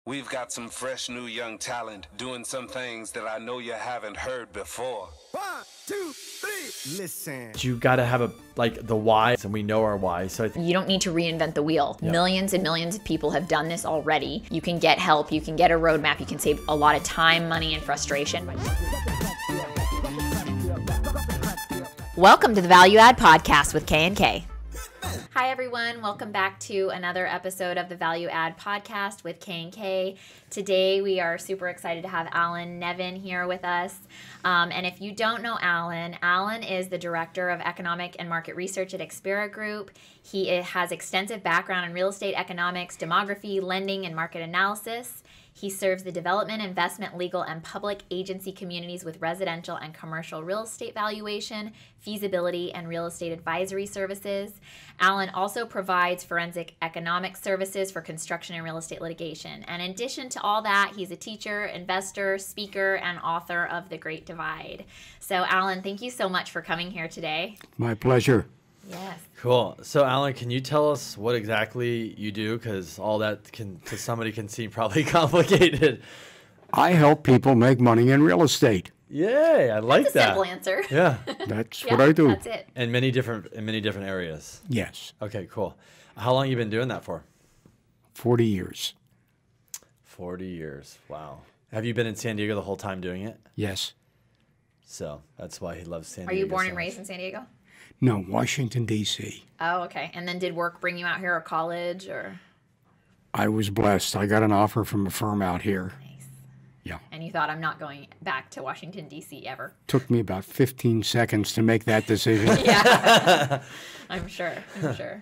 We've got some fresh new young talent doing some things that I know you haven't heard before. 1, 2, 3, listen. You got to have the why, and we know our why. So you don't need to reinvent the wheel. Yeah. Millions and millions of people have done this already. You can get help, you can get a roadmap, you can save a lot of time, money, and frustration. Welcome to the Value Add Podcast with K&K. Hi everyone, welcome back to another episode of the Value Add Podcast with K&K. Today we are super excited to have Alan Nevin here with us. And if you don't know Alan is the Director of Economic and Market Research at Xpera Group. He has extensive background in real estate economics, demography, lending, and market analysis. He serves the development, investment, legal, and public agency communities with residential and commercial real estate valuation, feasibility, and real estate advisory services. Alan also provides forensic economic services for construction and real estate litigation. And in addition to all that, he's a teacher, investor, speaker, and author of The Great Divide. So, Alan, thank you so much for coming here today. My pleasure. Yes. Cool. So, Alan, can you tell us what exactly you do? Because all that to somebody can seem probably complicated. I help people make money in real estate. Yay! I like that's a that. Simple answer. Yeah. That's what I do. That's it. In many different areas. Yes. Okay. Cool. How long have you been doing that for? 40 years. 40 years. Wow. Have you been in San Diego the whole time doing it? Yes. So that's why he loves San Are Diego. you born so and much. raised in San Diego? No, Washington, D.C. Oh, okay. And then did work bring you out here, or college, or? I was blessed. I got an offer from a firm out here. Nice. Yeah. And you thought, I'm not going back to Washington, D.C. ever? Took me about 15 seconds to make that decision. Yeah. I'm sure.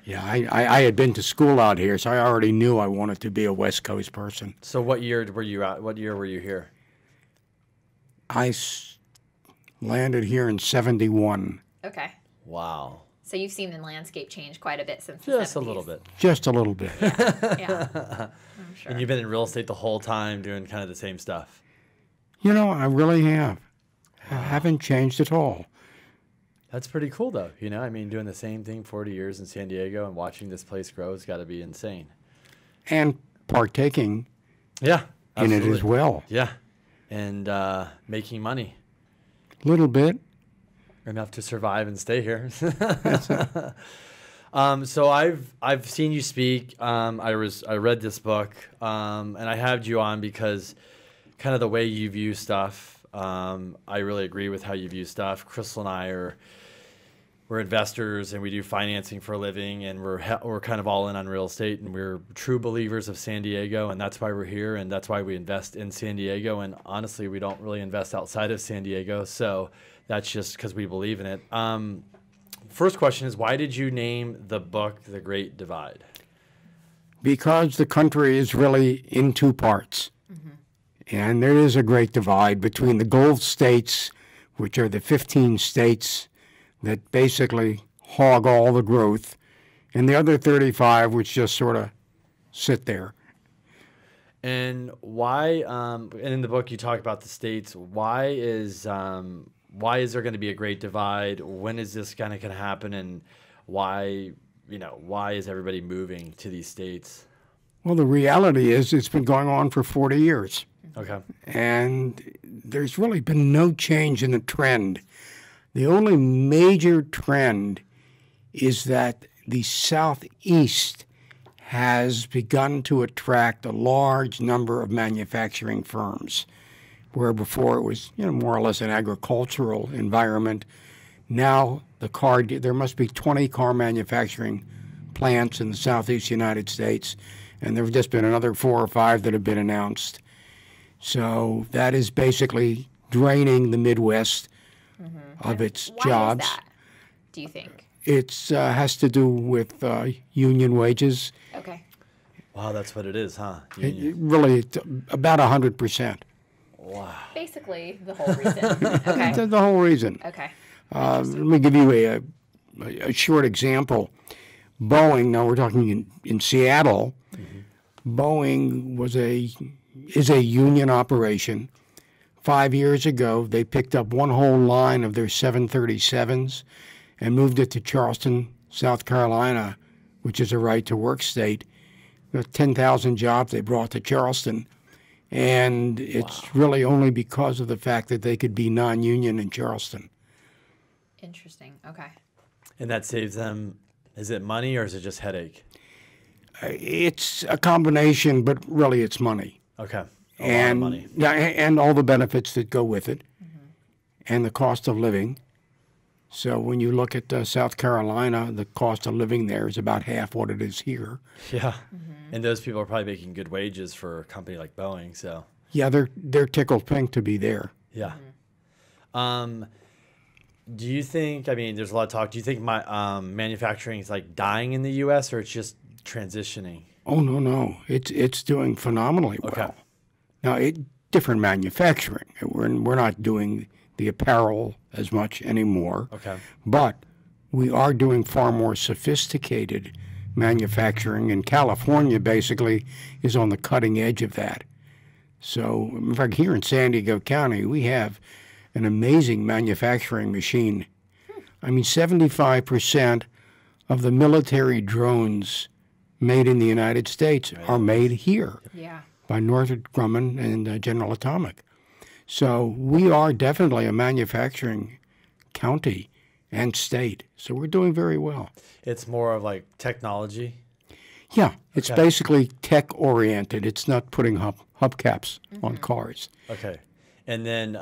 Yeah, I had been to school out here, so I already knew I wanted to be a West Coast person. So what year were you out? What year were you here? I landed here in 71. Okay. Wow. So you've seen the landscape change quite a bit since the Just 70s. a little bit. Just a little bit. Yeah. I'm sure. And you've been in real estate the whole time doing kind of the same stuff. You know, I really have. I haven't changed at all. That's pretty cool, though. You know, I mean, doing the same thing 40 years in San Diego and watching this place grow has got to be insane. And partaking Yeah. in it absolutely. as well. Yeah. And making money. Little bit. Enough to survive and stay here. So I've seen you speak. I read this book, and I had you on because kind of the way you view stuff. I really agree with how you view stuff. Crystal and I we're investors, and we do financing for a living, and we're kind of all in on real estate, and we're true believers of San Diego, and that's why we're here, and that's why we invest in San Diego. And honestly, we don't really invest outside of San Diego, so that's just because we believe in it. First question is, why did you name the book The Great Divide? Because the country is really in two parts. Mm-hmm. And there is a great divide between the Gulf states, which are the 15 states that basically hog all the growth, and the other 35 which just sort of sit there. And why, and in the book you talk about the states, why is there going to be a great divide? When is this kind of going to happen? And why is everybody moving to these states? Well, the reality is it's been going on for 40 years. Okay. And there's really been no change in the trend. The only major trend is that the Southeast has begun to attract a large number of manufacturing firms, where before it was, more or less an agricultural environment. Now there must be 20 car manufacturing plants in the Southeast United States, and there have just been another 4 or 5 that have been announced. So that is basically draining the Midwest of its jobs. Why is that, do you think? It has to do with union wages. Okay. Wow, that's what it is, huh? Really, it's about 100%. Wow. Basically, the whole reason. Okay. The whole reason. Okay. Let me give you a short example. Boeing, now we're talking in Seattle, Boeing is a union operation. 5 years ago, they picked up one whole line of their 737s and moved it to Charleston, South Carolina, which is a right-to-work state. 10,000 jobs they brought to Charleston And it's really only because of the fact that they could be non-union in Charleston. Interesting. Okay. And that saves them, is it money or is it just headache? It's a combination, but really it's money. Okay. A lot of money. Yeah, and all the benefits that go with it, and the cost of living. So when you look at South Carolina, the cost of living there is about half what it is here. Yeah. And those people are probably making good wages for a company like Boeing. So Yeah, they're tickled pink to be there. yeah. Do you think? I mean, there's a lot of talk. Do you think manufacturing is like dying in the U.S. or it's just transitioning? Oh no, it's doing phenomenally well. Okay. Now different manufacturing. We're not doing the apparel as much anymore. Okay. But we are doing far more sophisticated manufacturing, and California basically is on the cutting edge of that. So, in fact, here in San Diego County, we have an amazing manufacturing machine. I mean, 75% of the military drones made in the United States are made here Yeah. by Northrop Grumman and General Atomic. So we are definitely a manufacturing county and state. So we're doing very well. It's more of like technology. Yeah, it's Okay. basically tech-oriented. It's not putting hubcaps on cars. Okay. And then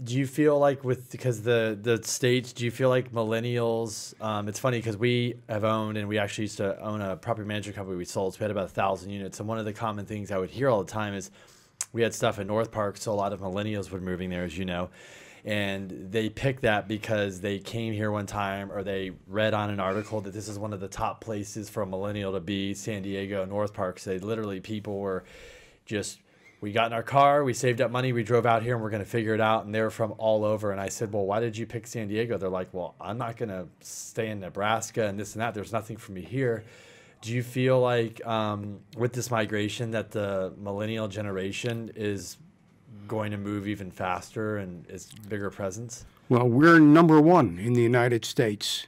do you feel like because the states, do you feel like millennials, it's funny because we have owned, and we actually used to own a property management company we sold, so we had about 1,000 units. And one of the common things I would hear all the time is we had stuff in North Park, so a lot of millennials were moving there, as you know. And they picked that because they came here one time or they read on an article that this is one of the top places for a millennial to be, San Diego, North Park. So people were just, we got in our car, we saved up money, we drove out here and we're going to figure it out. And they were from all over. And I said, well, why did you pick San Diego? They're like, well, I'm not going to stay in Nebraska and this and that. There's nothing for me here. Do you feel like with this migration that the millennial generation is going to move even faster and is bigger presence? Well, we're number one in the United States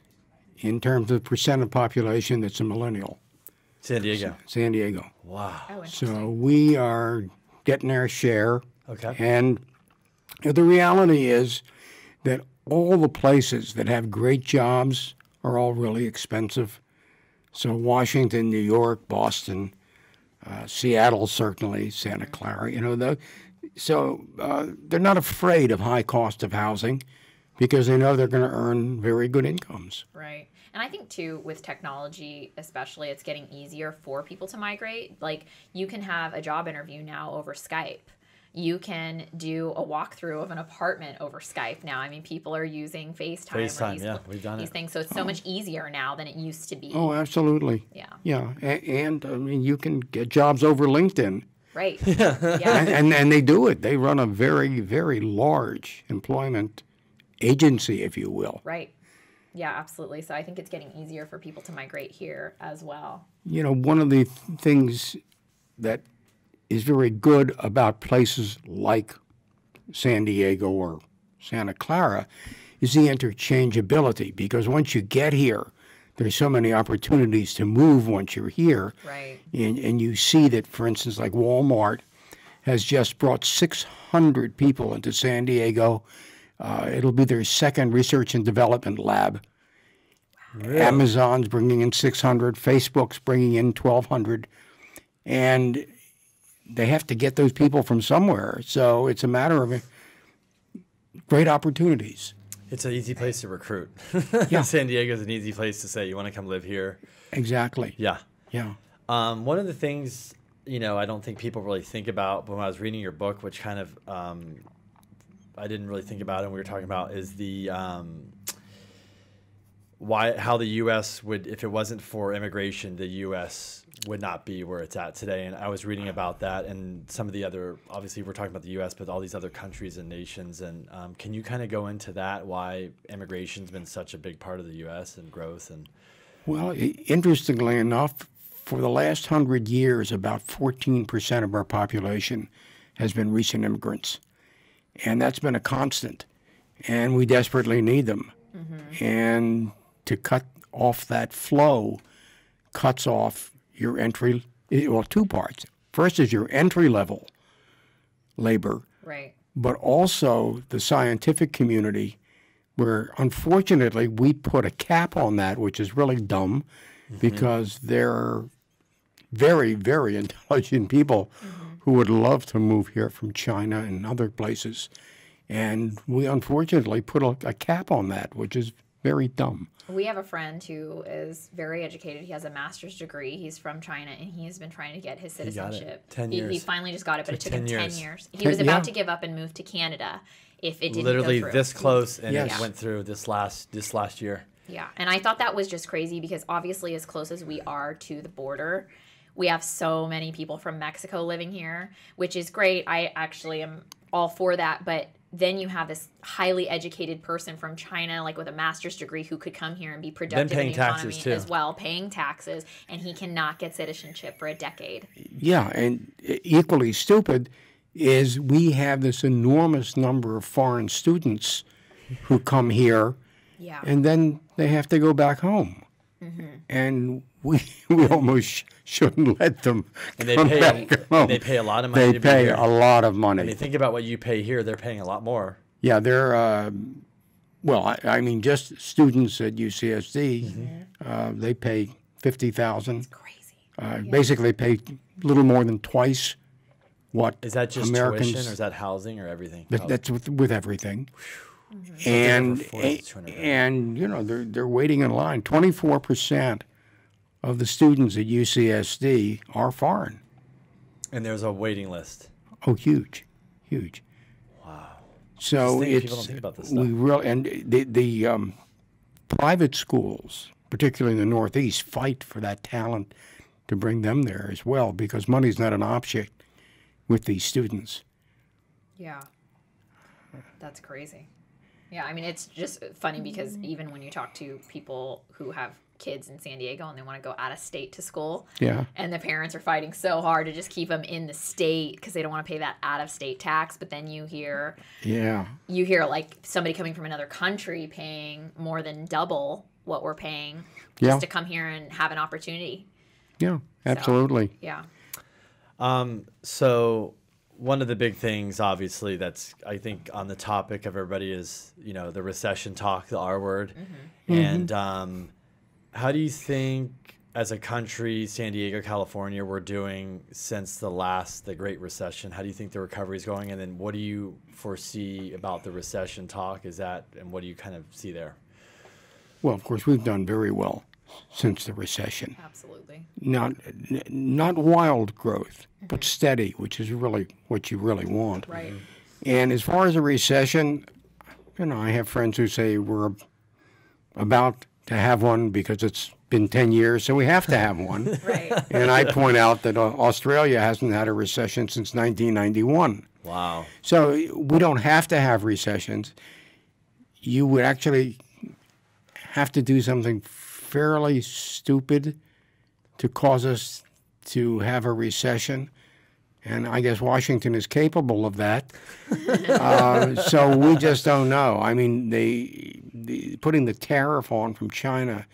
in terms of percent of population that's a millennial. San Diego. San Diego. Wow. Oh, So we are getting our share. Okay. And the reality is that all the places that have great jobs are all really expensive. So Washington, New York, Boston, Seattle, certainly, Santa Clara, they're not afraid of high cost of housing because they know they're going to earn very good incomes. Right. And I think, too, with technology especially, it's getting easier for people to migrate. Like, you can have a job interview now over Skype. You can do a walkthrough of an apartment over Skype now. I mean, people are using FaceTime. We've done these it. things. So it's so much easier now than it used to be. Oh, absolutely. Yeah. Yeah. And I mean, you can get jobs over LinkedIn. Right. Yeah. And they do it. They run a very, very large employment agency, if you will. Right. Yeah, absolutely. So I think it's getting easier for people to migrate here as well. One of the things that is very good about places like San Diego or Santa Clara is the interchangeability, because once you get here, there's so many opportunities to move once you're here. Right. And you see that, for instance, like Walmart has just brought 600 people into San Diego. It'll be their second research and development lab. Really? Amazon's bringing in 600. Facebook's bringing in 1,200. And they have to get those people from somewhere. So it's a matter of great opportunities. It's an easy place to recruit. Yeah. San Diego's an easy place to say, you want to come live here? Exactly. Yeah. Yeah. One of the things, I don't think people really think about when I was reading your book, which kind of I didn't really think about and we were talking about, is the how the U.S. would, if it wasn't for immigration, the U.S. would not be where it's at today. And I was reading about that and some of the other, obviously we're talking about the U.S., but all these other countries and nations. And can you kind of go into that, why immigration's been such a big part of the U.S. and growth? And Well, interestingly enough, for the last 100 years, about 14% of our population has been recent immigrants. And that's been a constant. And we desperately need them. Mm-hmm. And to cut off that flow cuts off your entry, well, two parts. First is your entry-level labor, Right. but also the scientific community, where unfortunately we put a cap on that, which is really dumb because they're very, very intelligent people who would love to move here from China and other places. And we unfortunately put a cap on that, which is very dumb. We have a friend who is very educated. He has a master's degree. He's from China, and he has been trying to get his got it. citizenship. 10 He years. finally just got it, but it took him 10 years. He Ten- was about yeah. to give up and move to Canada if it didn't Literally go through. this close, and Yes. it went through this last year. Yeah, and I thought that was just crazy because obviously as close as we are to the border, we have so many people from Mexico living here, which is great. I actually am all for that, but then you have this highly educated person from China, like with a master's degree, who could come here and be productive in paying the economy taxes, too. as well, paying taxes, and he cannot get citizenship for a decade. Yeah, and equally stupid is we have this enormous number of foreign students who come here, Yeah. and then they have to go back home. And we almost shouldn't let them And they come pay back home. and they pay a lot of money They to be pay here. a lot of I money. mean, think about what you pay here. They're paying a lot more. Yeah, they're, well, I mean, just students at UCSD, they pay $50,000. Crazy. Basically pay a little more than twice what Is that just Americans. tuition, or is that housing, or everything? That's with everything. They And never afford it, $200. and you know they're waiting in line. 24% of the students at UCSD are foreign. And there's a waiting list. Oh, huge. Wow. So Just think, it's people don't think about this we stuff. really and the private schools, particularly in the Northeast, fight for that talent to bring them there as well because money's not an object with these students. Yeah. That's crazy. Yeah, I mean, it's just funny because even when you talk to people who have kids in San Diego and they want to go out of state to school, Yeah. and the parents are fighting so hard to just keep them in the state because they don't want to pay that out of state tax, but then you hear Yeah. like somebody coming from another country paying more than double what we're paying just Yeah. to come here and have an opportunity. Yeah. Absolutely. Yeah. So one of the big things, obviously, that's I think on the topic of everybody is the recession talk, the R word, and how do you think, as a country, San Diego, California, we're doing since the Great Recession? How do you think the recovery is going, and then what do you foresee about the recession talk? And what do you kind of see there? Well, of course, we've done very well since the recession. Absolutely. Not wild growth, but steady, which is really what you really want. Right. And as far as a recession, I have friends who say we're about to have one because it's been 10 years, so we have to have one. Right. And I point out that Australia hasn't had a recession since 1991. Wow. So we don't have to have recessions. You would actually have to do something fairly stupid to cause us to have a recession. And I guess Washington is capable of that. So we just don't know. I mean, putting the tariff on from China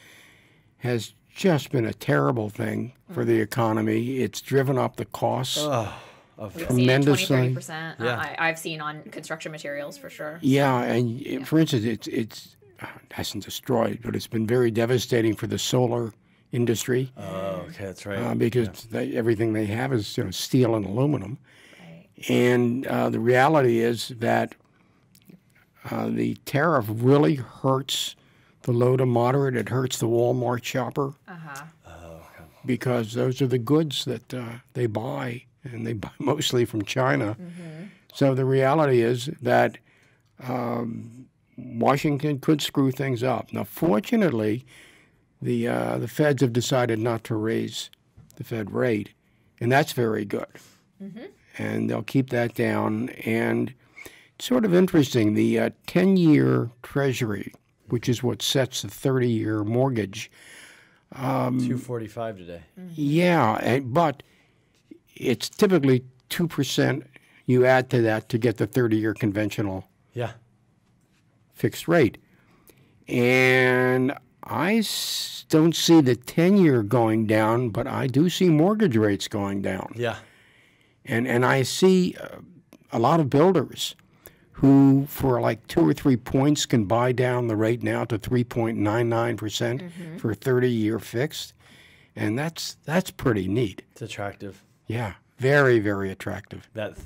has just been a terrible thing for the economy. It's driven up the costs. We've Tremendously. seen 20-30%. Yeah. I've seen on construction materials for sure. Yeah, and for instance, it hasn't destroyed, but it's been very devastating for the solar industry Oh, okay, that's right. because everything they have is steel and aluminum. Right. And the reality is that the tariff really hurts the low to moderate. It hurts the Walmart shopper because those are the goods that they buy, and they buy mostly from China. So the reality is that Washington could screw things up. Now, fortunately, the feds have decided not to raise the Fed rate, and that's very good. And they'll keep that down. And it's sort of interesting, the 10-year Treasury, which is what sets the 30-year mortgage. 245 today. Yeah, but it's typically 2%. You add to that to get the 30-year conventional Yeah. fixed rate. And I don't see the 10-year going down, but I do see mortgage rates going down. Yeah. And I see a lot of builders who, for like 2 or 3 points, can buy down the rate now to 3.99% for a 30-year fixed. And that's pretty neat. It's attractive. Yeah, very, very attractive. That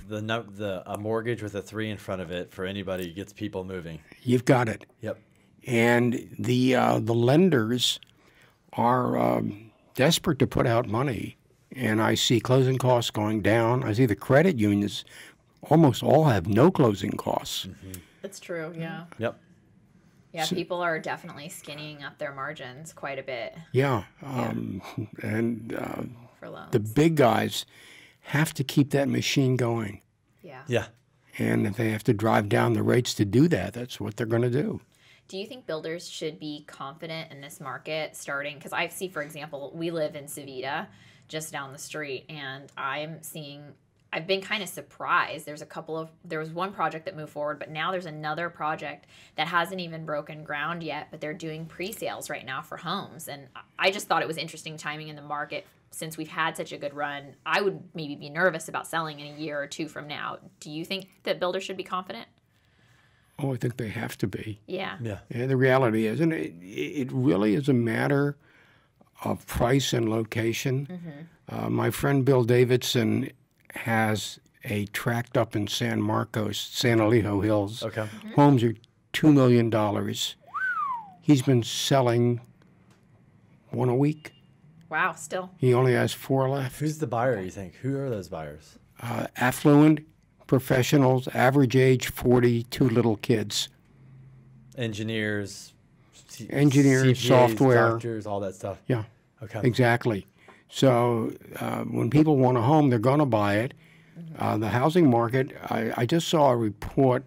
a mortgage with a 3 in front of it for anybody gets people moving. You've got it. Yep. And the lenders are desperate to put out money. And I see closing costs going down. I see the credit unions almost all have no closing costs. That's true, yeah. Yep. Yeah, people are definitely skinnying up their margins quite a bit Yeah. for loans. The big guys have to keep that machine going. Yeah. Yeah. And if they have to drive down the rates to do that, that's what they're going to do. Do you think builders should be confident in this market starting? Because I see, for example, we live in Civita, just down the street, and I've been kind of surprised. There was one project that moved forward, but now there's another project that hasn't even broken ground yet, but they're doing pre-sales right now for homes. And I just thought it was interesting timing in the market since we've had such a good run. I would maybe be nervous about selling in a year or two from now. Do you think that builders should be confident? Oh, I think they have to be. Yeah. Yeah. And the reality is, and it really is a matter of price and location. My friend Bill Davidson has a tract up in San Marcos, San Elijo Hills. Okay. Homes are $2 million. He's been selling one a week. Wow, still. He only has 4 left. Who's the buyer, you think? Who are those buyers? Affluent professionals, average age 40, 2 little kids. Engineers, Engineers, CPAs, software. doctors, all that stuff. Yeah, Okay. exactly. So when people want a home, they're going to buy it. The housing market, I just saw a report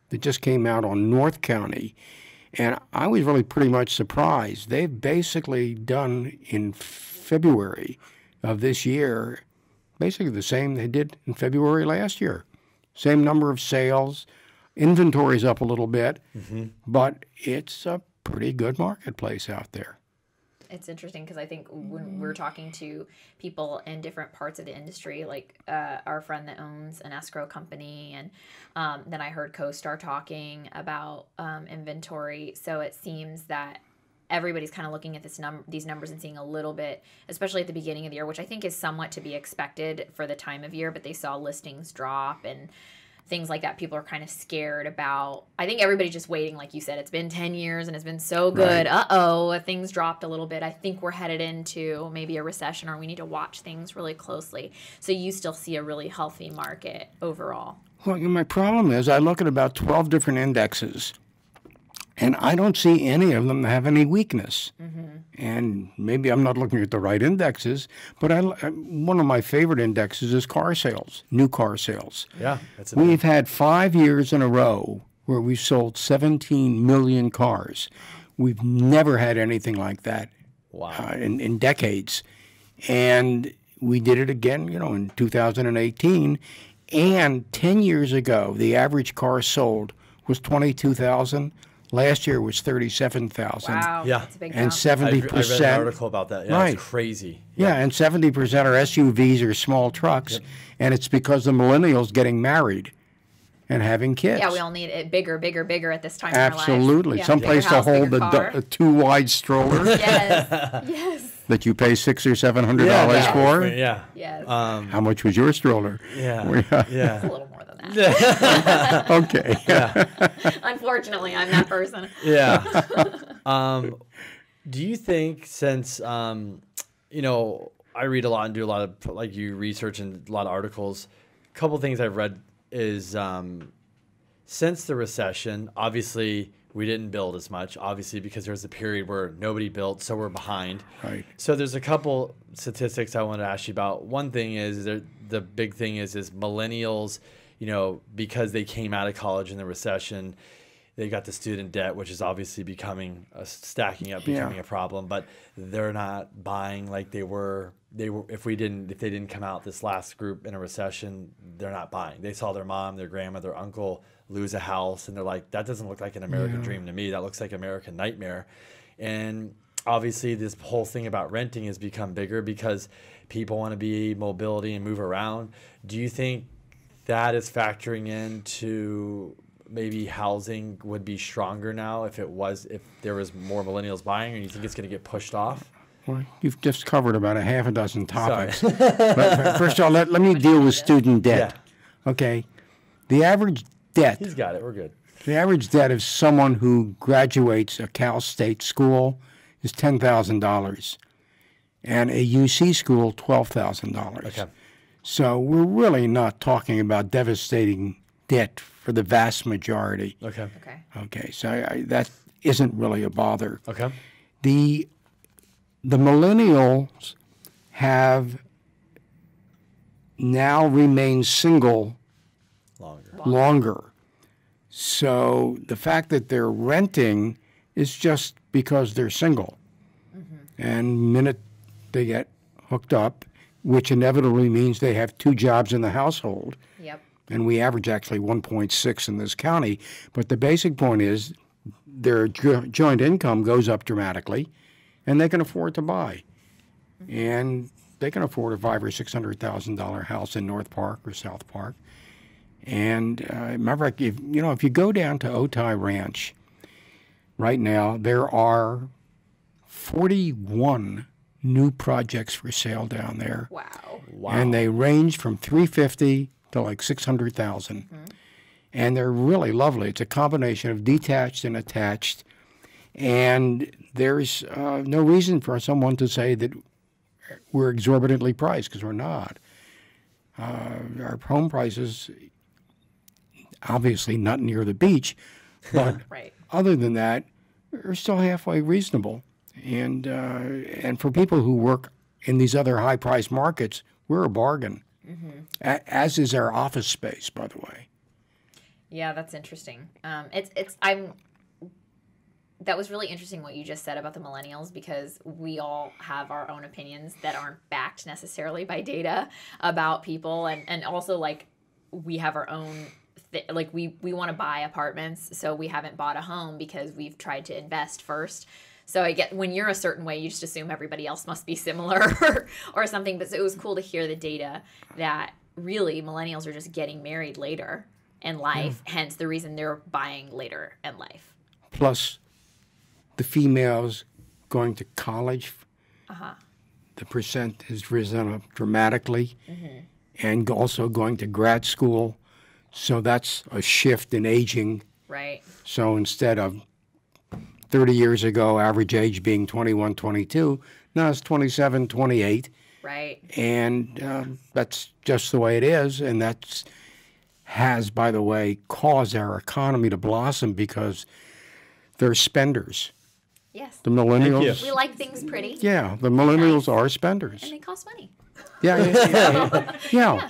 that just came out on North County, and I was really pretty much surprised. They've basically done in February of this year, basically the same they did in February last year. Same number of sales. Inventory's up a little bit, but it's a pretty good marketplace out there. It's interesting because I think when we're talking to people in different parts of the industry, like our friend that owns an escrow company, and then I heard CoStar talking about inventory. So it seems that everybody's kind of looking at these numbers and seeing a little bit, especially at the beginning of the year, which I think is somewhat to be expected for the time of year, but they saw listings drop and things like that. People are kind of scared about. I think everybody's just waiting, like you said. It's been 10 years and it's been so good. Right. Things dropped a little bit. I think we're headed into maybe a recession, or we need to watch things really closely. So you still see a really healthy market overall. Well, my problem is I look at about 12 different indexes, and I don't see any of them have any weakness. And maybe I'm not looking at the right indexes, but one of my favorite indexes is car sales, new car sales. Yeah. That's We've had 5 years in a row where we've sold 17 million cars. We've never had anything like that in decades. And we did it again, in 2018. And 10 years ago, the average car sold was 22,000. Last year was 37,000. Wow, Yeah. that's a big And jump. 70%. I read an article about that. Yeah, Right. It's crazy. Yeah, and 70% are SUVs or small trucks. And it's because the millennials getting married and having kids. Yeah, we all need it bigger at this time in our lives. Absolutely. Yeah, Someplace bigger house, to hold bigger car. a too wide stroller Yes, yes, that you pay $600 or $700 for. Yeah. yes. How much was your stroller? Yeah. It's a Yeah. little more than that. Okay. Unfortunately, I'm that person. Yeah. Do you think since, I read a lot and do a lot of, like you research and a lot of articles, a couple things I've read is since the recession, obviously we didn't build as much, obviously because there was a period where nobody built, so we're behind. Right. So there's a couple statistics I wanted to ask you about. One thing is the big thing is millennials, because they came out of college in the recession, they got the student debt, which is obviously becoming stacking up, becoming a problem. But they're not buying like they were. If they didn't come out, this last group in a recession, they're not buying. They saw their mom, their grandma, their uncle lose a house, and they're like, that doesn't look like an American dream to me. That looks like American nightmare. And obviously, this whole thing about renting has become bigger because people want to be mobility and move around. Do you think that is factoring into maybe housing would be stronger now if there was more millennials buying, or do you think it's going to get pushed off? Well, you've just covered about a half a dozen topics. But first of all, let me deal with student debt. Yeah. Okay. The average debt. He's got it. We're good. The average debt of someone who graduates a Cal State school is $10,000, and a UC school $12,000. Okay. So we're really not talking about devastating debt for the vast majority. Okay. Okay. So that isn't really a bother. Okay. The millennials have now remained single longer. So the fact that they're renting is just because they're single. And the minute they get hooked up, which inevitably means they have 2 jobs in the household. Yep. And we average actually 1.6 in this county. But the basic point is their joint income goes up dramatically, and they can afford to buy. And they can afford a $500,000 or $600,000 house in North Park or South Park. And remember, if you go down to Otay Ranch, right now there are 41 new projects for sale down there. Wow. And they range from $350,000 to like $600,000. And they're really lovely. It's a combination of detached and attached. And there's no reason for someone to say that we're exorbitantly priced, because we're not. Our home prices, obviously not near the beach, but Right. other than that, are still halfway reasonable. And for people who work in these other high-priced markets, we're a bargain. As is our office space, by the way. Yeah, that's interesting. That was really interesting what you just said about the millennials, because we all have our own opinions that aren't backed necessarily by data about people, and also like we have our own we want to buy apartments, so we haven't bought a home because we've tried to invest first. So I get, when you're a certain way, you just assume everybody else must be similar or something. But so it was cool to hear the data that really millennials are just getting married later in life, hence the reason they're buying later in life. Plus, the females going to college, the percent has risen up dramatically, and also going to grad school. So that's a shift in aging. Right. So instead of 30 years ago, average age being 21, 22, now it's 27, 28. Right. And that's just the way it is. And that has, by the way, caused our economy to blossom because they're spenders. Yes. The millennials. We like things pretty. Yeah, the millennials are spenders. And they cost money. Yeah.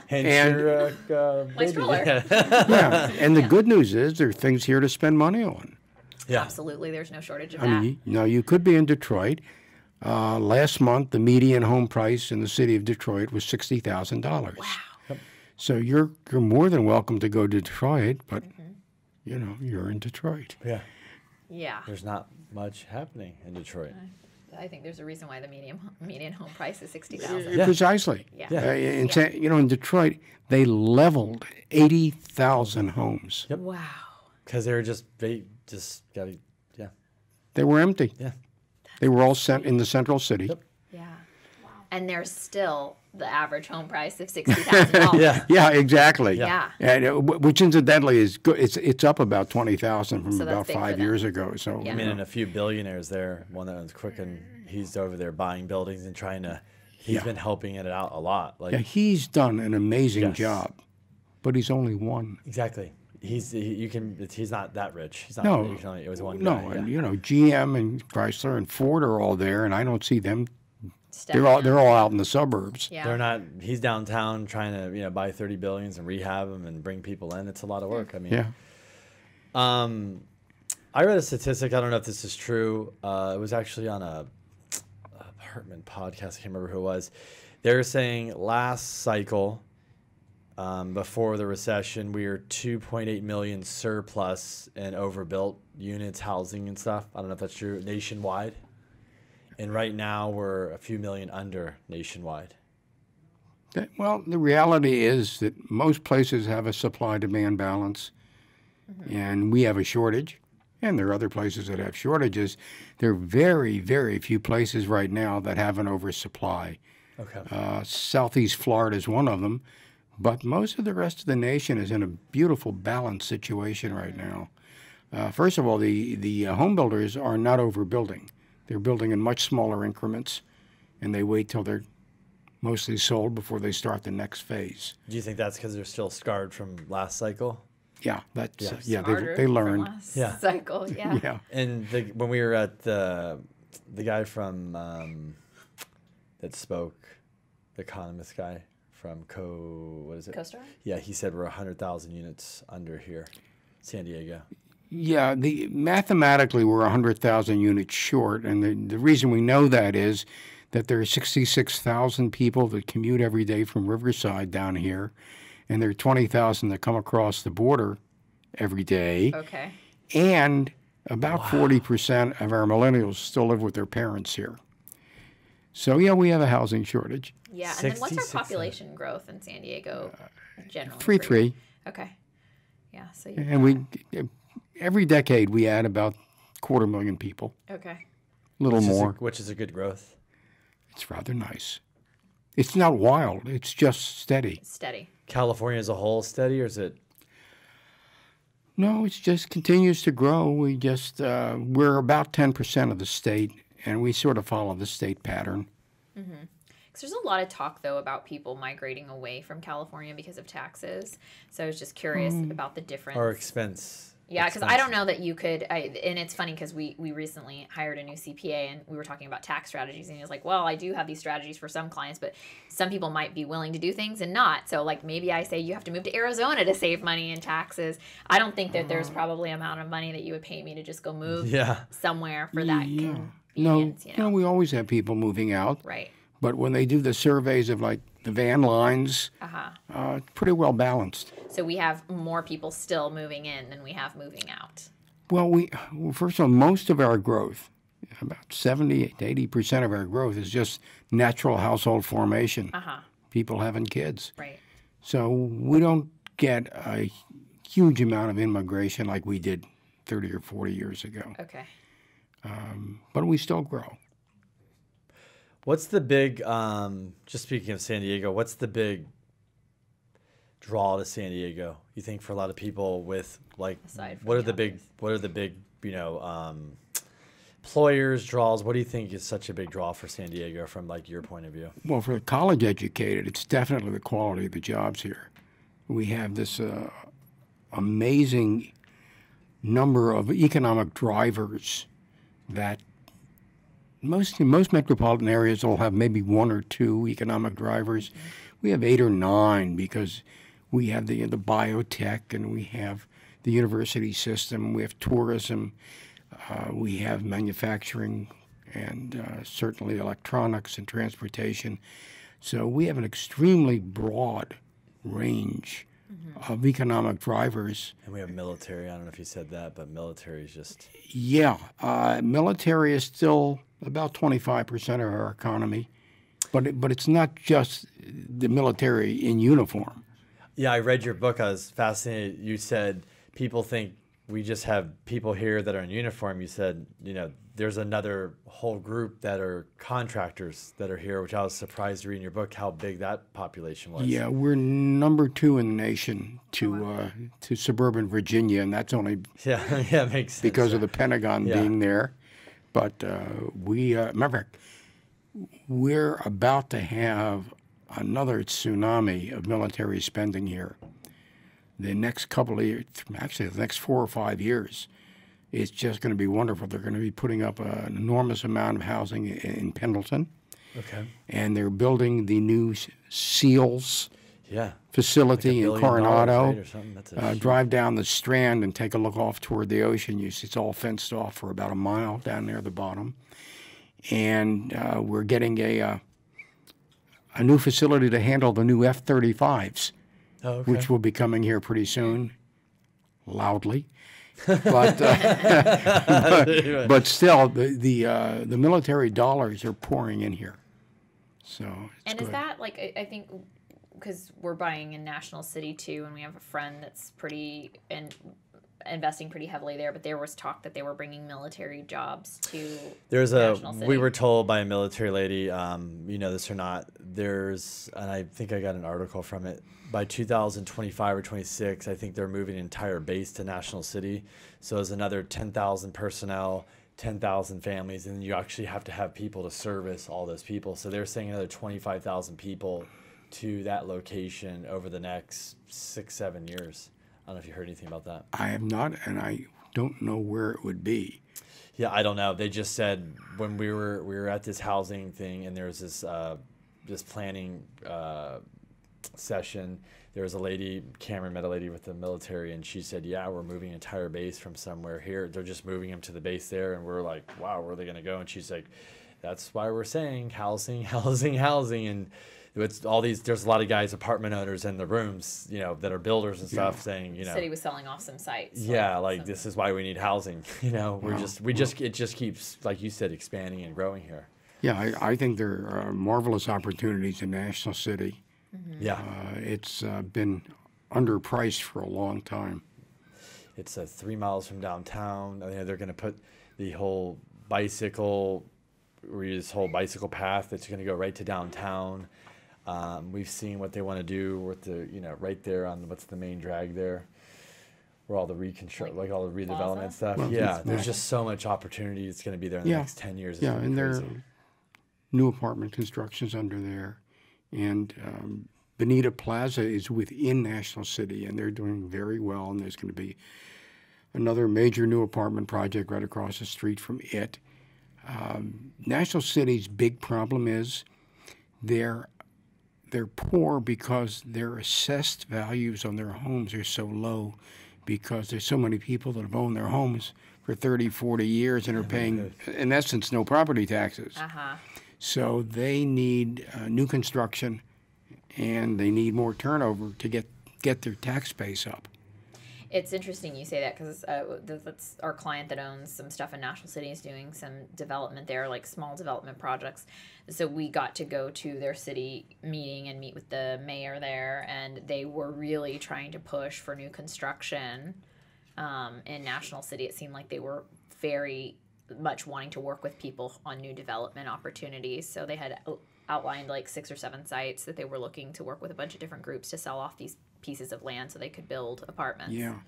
Hence your My baby. stroller. Yeah. And the good news is there are things here to spend money on. Yeah. Absolutely. There's no shortage of I that. mean, you could be in Detroit. Last month, the median home price in the city of Detroit was $60,000. Wow. So you're more than welcome to go to Detroit, but you're in Detroit. Yeah. Yeah. There's not much happening in Detroit. I think there's a reason why the median home price is $60,000. Yeah. Precisely. Yeah. In Detroit, they leveled 80,000 homes. Yep. Wow. Because they just got to, yeah. They were empty. Yeah. They were all sent in the central city. Yep. Yeah. Wow. And there's still the average home price of $60,000. Yeah. Yeah, exactly. Yeah. And, which incidentally is good. It's up about 20,000 from So that's about big for 5 them. years ago. So Yeah. I mean, and a few billionaires there. One that was quick, and he's over there buying buildings and trying to. He's been helping it out a lot. Like he's done an amazing Yes. job, but he's only one. exactly. He's not that rich. He's not. No. It was one No, guy. and Yeah. GM and Chrysler and Ford are all there, and I don't see them. Stepping They're all out in the suburbs. Yeah. They're not. He's downtown trying to buy 30 buildings and rehab them and bring people in. It's a lot of work. I mean, Yeah. I read a statistic. I don't know if this is true. It was actually on a apartment podcast. I can't remember who it was. They were saying last cycle, before the recession, we were 2.8 million surplus in overbuilt units, housing and stuff. I don't know if that's true nationwide. And right now we're a few million under nationwide. Well, the reality is that most places have a supply-demand balance, and we have a shortage. And there are other places that have shortages. There are very, very few places right now that have an oversupply. Okay. Southeast Florida is one of them, but most of the rest of the nation is in a beautiful balanced situation right now. First of all, the home builders are not overbuilding. They're building in much smaller increments, and they wait till they're mostly sold before they start the next phase. Do you think that's because they're still scarred from last cycle? Yeah, that's Yes. they learned. Yeah. Cycle, yeah. Yeah. And when we were at the guy from that spoke, the Economist guy from what is it? CoStar? Yeah, he said we're 100,000 units under here, San Diego. Yeah, mathematically we're 100,000 units short, and the reason we know that is that there are 66,000 people that commute every day from Riverside down here, and there are 20,000 that come across the border every day. Okay. And about 40% of our millennials still live with their parents here. So, yeah, we have a housing shortage. Yeah, and then what's our population growth in San Diego generally? 3.3. Okay. Yeah, so And every decade we add about 250,000 people, Okay. a little more. Which is a good growth. It's rather nice. It's not wild. It's just steady. Steady. California as a whole steady, or is it? No, it just continues to grow. We just we're about 10% of the state, and we sort of follow the state pattern. Because there's a lot of talk, though, about people migrating away from California because of taxes. So I was just curious about the difference. Or expense. Yeah, because I don't know that you could, and it's funny because we recently hired a new CPA and we were talking about tax strategies, and he was like, well, I do have these strategies for some clients, but some people might be willing to do things and not. So like maybe I say you have to move to Arizona to save money in taxes. I don't think that there's probably an amount of money that you would pay me to just go move somewhere for that convenience. No, we always have people moving out. Right. But when they do the surveys of like the van lines, pretty well balanced. So we have more people still moving in than we have moving out. Well, first of all, most of our growth, about 70 to 80% of our growth is just natural household formation. People having kids. Right. So we don't get a huge amount of immigration like we did 30 or 40 years ago. Okay. But we still grow. What's the big, just speaking of San Diego, what's the big draw to San Diego, you think, for a lot of people with, like, what are the big, employers, draws? What do you think is such a big draw for San Diego from, like, your point of view? Well, for the college educated, it's definitely the quality of the jobs here. We have this amazing number of economic drivers that most metropolitan areas will have maybe one or two economic drivers. We have 8 or 9 because we have the biotech, and we have the university system, we have tourism, we have manufacturing, and certainly electronics and transportation. So we have an extremely broad range of economic drivers. And we have military. I don't know if you said that, but military is just... Yeah, military is still about 25% of our economy, but it's not just the military in uniform. Yeah, I read your book. I was fascinated. You said people think we just have people here that are in uniform. You said, there's another whole group that are contractors that are here, which I was surprised to read in your book how big that population was. Yeah, we're number 2 in the nation to suburban Virginia, and that's only makes sense, because of the Pentagon being there. But matter of fact, we're about to have another tsunami of military spending here. The next couple of years, actually the next 4 or 5 years, it's just going to be wonderful. They're going to be putting up an enormous amount of housing in Pendleton. Okay. And they're building the new SEALs facility like in Coronado. Right, drive down the Strand and take a look off toward the ocean. You see it's all fenced off for about a mile down there at the bottom. And we're getting a new facility to handle the new F-35s, which will be coming here pretty soon, loudly. But but still, the military dollars are pouring in here. So and good. is that, like, I think because we're buying in National City too, and we have a friend that's investing pretty heavily there, but there was talk that they were bringing military jobs to National City. We were told by a military lady, you know this or not, and I think I got an article from it, by 2025 or 26, I think they're moving an entire base to National City. So there's another 10,000 personnel, 10,000 families, and you actually have to have people to service all those people. So they're saying another 25,000 people to that location over the next 6-7 years. I don't know if you heard anything about that. I have not, and I don't know where it would be. Yeah, I don't know. They just said when we were at this housing thing, and there was this planning session. There was a lady, Cameron met a lady with the military, and she said, yeah, we're moving an entire base from somewhere here. They're just moving them to the base there, and we're like, wow, where are they going to go? And she's like, that's why we're saying housing, housing, housing. And it's all these, there's a lot of guys, apartment owners in the rooms, you know, that are builders and stuff saying, you know. City was selling off some sites. Yeah, like this is why we need housing. You know, it just keeps, like you said, expanding and growing here. Yeah, I think there are marvelous opportunities in National City. Mm-hmm. Yeah. It's been underpriced for a long time. It's 3 miles from downtown. I mean, they're going to put the whole bicycle path that's going to go right to downtown. We've seen what they want to do with the, you know, right there on what's the main drag there, where all the like all the redevelopment Plaza? stuff. Well, yeah, there's just so much opportunity that's going to be there in the next 10 years. It's Yeah, gonna be and there crazy. are new apartment constructions under there. And Bonita Plaza is within National City, and they're doing very well. And there's going to be another major new apartment project right across the street from it. National City's big problem is they're poor because their assessed values on their homes are so low, because there's so many people that have owned their homes for 30, 40 years and are paying, in essence, no property taxes. Uh-huh. So they need new construction, and they need more turnover to get their tax base up. It's interesting you say that, because that's our client that owns some stuff in National City is doing some development there, like small development projects. So we got to go to their city meeting and meet with the mayor there, and they were really trying to push for new construction in National City. It seemed like they were very much wanting to work with people on new development opportunities. So they had outlined like 6 or 7 sites that they were looking to work with a bunch of different groups to sell off these pieces of land so they could build apartments. Yeah.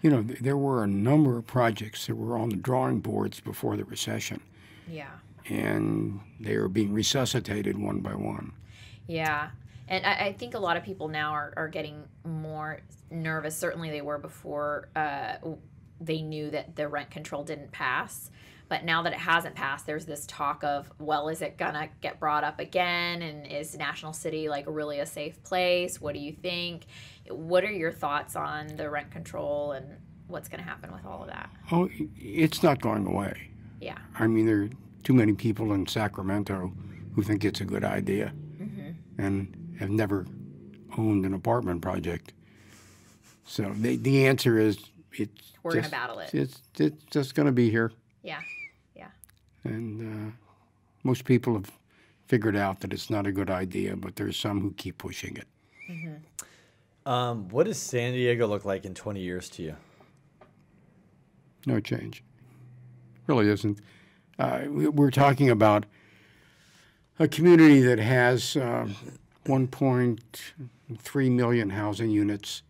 You know, there were a number of projects that were on the drawing boards before the recession, Yeah. and they are being resuscitated one by one. Yeah. And I think a lot of people now are getting more nervous. Certainly they were before they knew that the rent control didn't pass. But now that it hasn't passed, there's this talk of, well, is it going to get brought up again? And is National City like really a safe place? What do you think? What are your thoughts on the rent control and what's going to happen with all of that? Oh, it's not going away. Yeah. I mean, there are too many people in Sacramento who think it's a good idea and have never owned an apartment project. So the answer is We're going to battle it. It's just going to be here. Yeah. Yeah. And most people have figured out that it's not a good idea, but there's some who keep pushing it. What does San Diego look like in 20 years to you? No change. Really isn't. We're talking about a community that has 1.3 million housing units.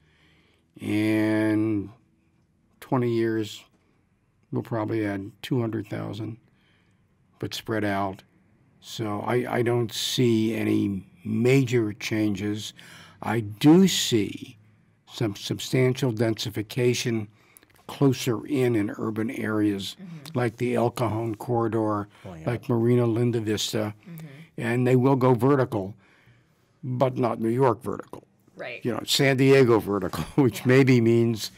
In 20 years, we'll probably add 200,000, but spread out. So I don't see any major changes. I do see some substantial densification closer in urban areas, like the El Cajon corridor, like Marina Linda Vista, and they will go vertical, but not New York vertical. Right. You know, San Diego vertical, which maybe means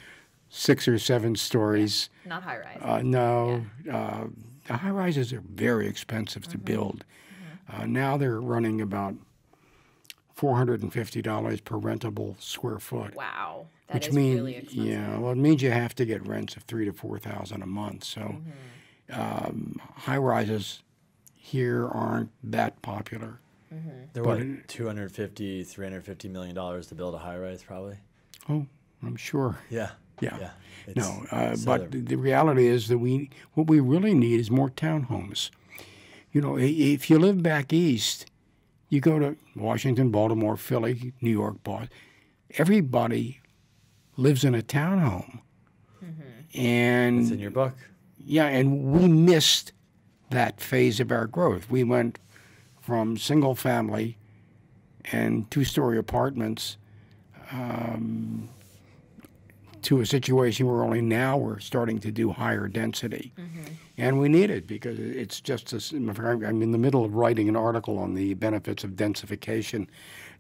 6 or 7 stories. Yeah. Not high rise. No. The high rises are very expensive to build. Now they're running about $450 per rentable square foot. Wow. That Which is means, really expensive. yeah, well, it means you have to get rents of $3,000 to $4,000 a month. So high rises here aren't that popular. They're what, $250, $350 million to build a high-rise, probably. Oh, I'm sure. Yeah. Yeah. It's No, so but the reality is that what we really need is more townhomes. You know, if you live back east, you go to Washington, Baltimore, Philly, New York, Boston. Everybody lives in a townhome, and it's in your book. yeah, and we missed that phase of our growth. We went from single family and two-story apartments to a situation where only now we're starting to do higher density. And we need it because it's just, I'm in the middle of writing an article on the benefits of densification,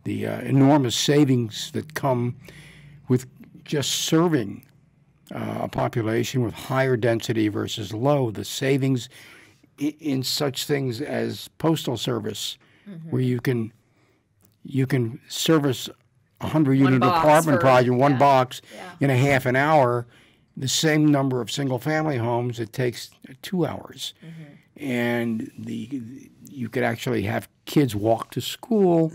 the enormous savings that come with just serving a population with higher density versus low, the savings in such things as postal service, where you can service a 100-unit apartment project in one box in a half an hour, the same number of single-family homes, it takes 2 hours. And you could actually have kids walk to school,